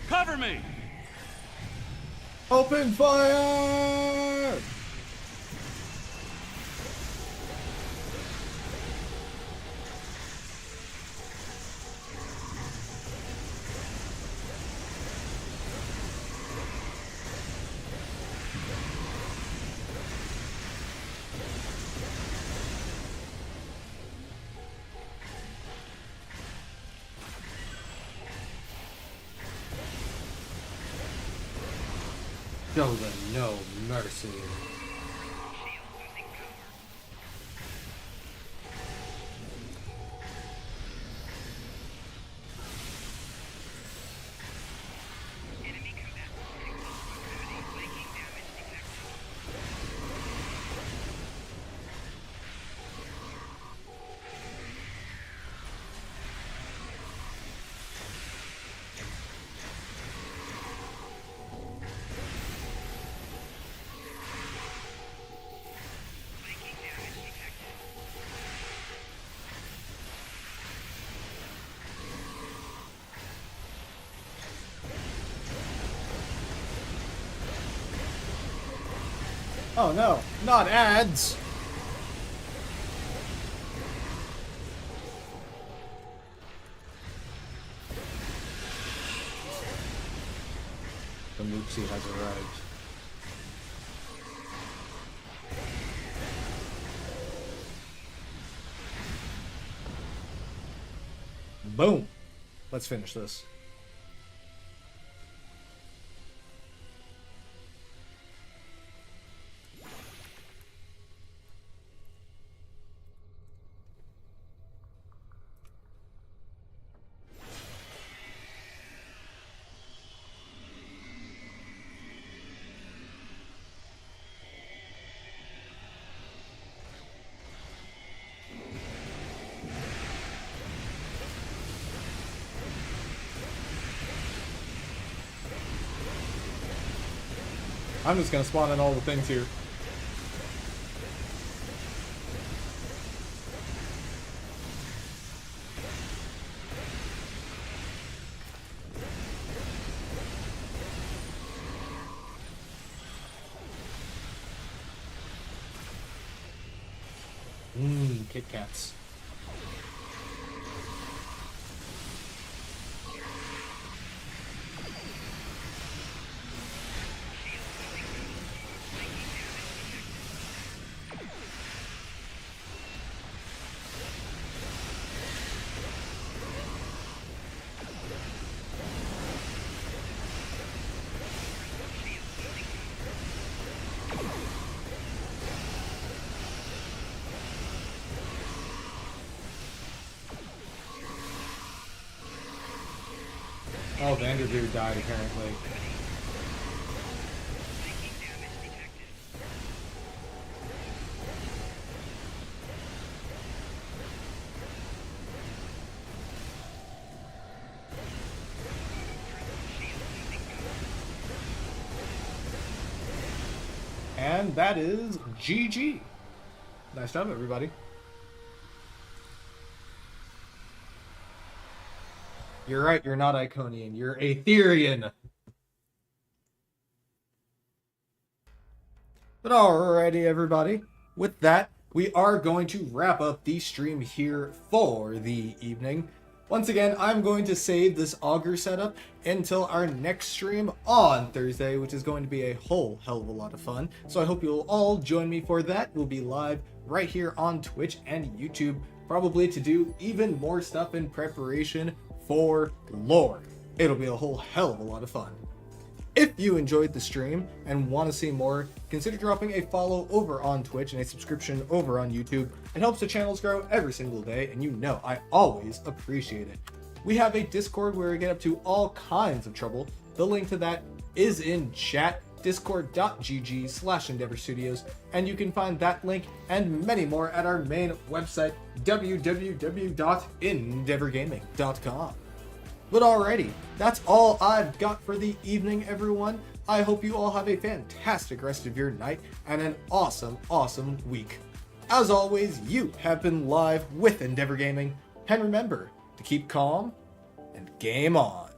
Cover me! Open fire! Show them no mercy. Oh no, not ads! The Moopsie has arrived. Boom! Let's finish this. I'm just gonna spawn in all the things here. Kit Kats. Oh, Vanderveer died apparently. And that is GG. Nice job, everybody. You're right, you're not Iconian, you're Aetherian. But alrighty, everybody. With that, we are going to wrap up the stream here for the evening. Once again, I'm going to save this auger setup until our next stream on Thursday, which is going to be a whole hell of a lot of fun. So I hope you'll all join me for that. We'll be live right here on Twitch and YouTube, probably to do even more stuff in preparation for lore. It'll be a whole hell of a lot of fun. If you enjoyed the stream and want to see more, consider dropping a follow over on Twitch and a subscription over on YouTube. It helps the channels grow every single day, and you know I always appreciate it. We have a Discord where we get up to all kinds of trouble. The link to that is in chat, discord.gg/Endeavor Studios, and you can find that link and many more at our main website, www.endeavorgaming.com. But alrighty, that's all I've got for the evening, everyone. I hope you all have a fantastic rest of your night and an awesome, awesome week. As always, you have been live with Endeavor Gaming, and remember to keep calm and game on.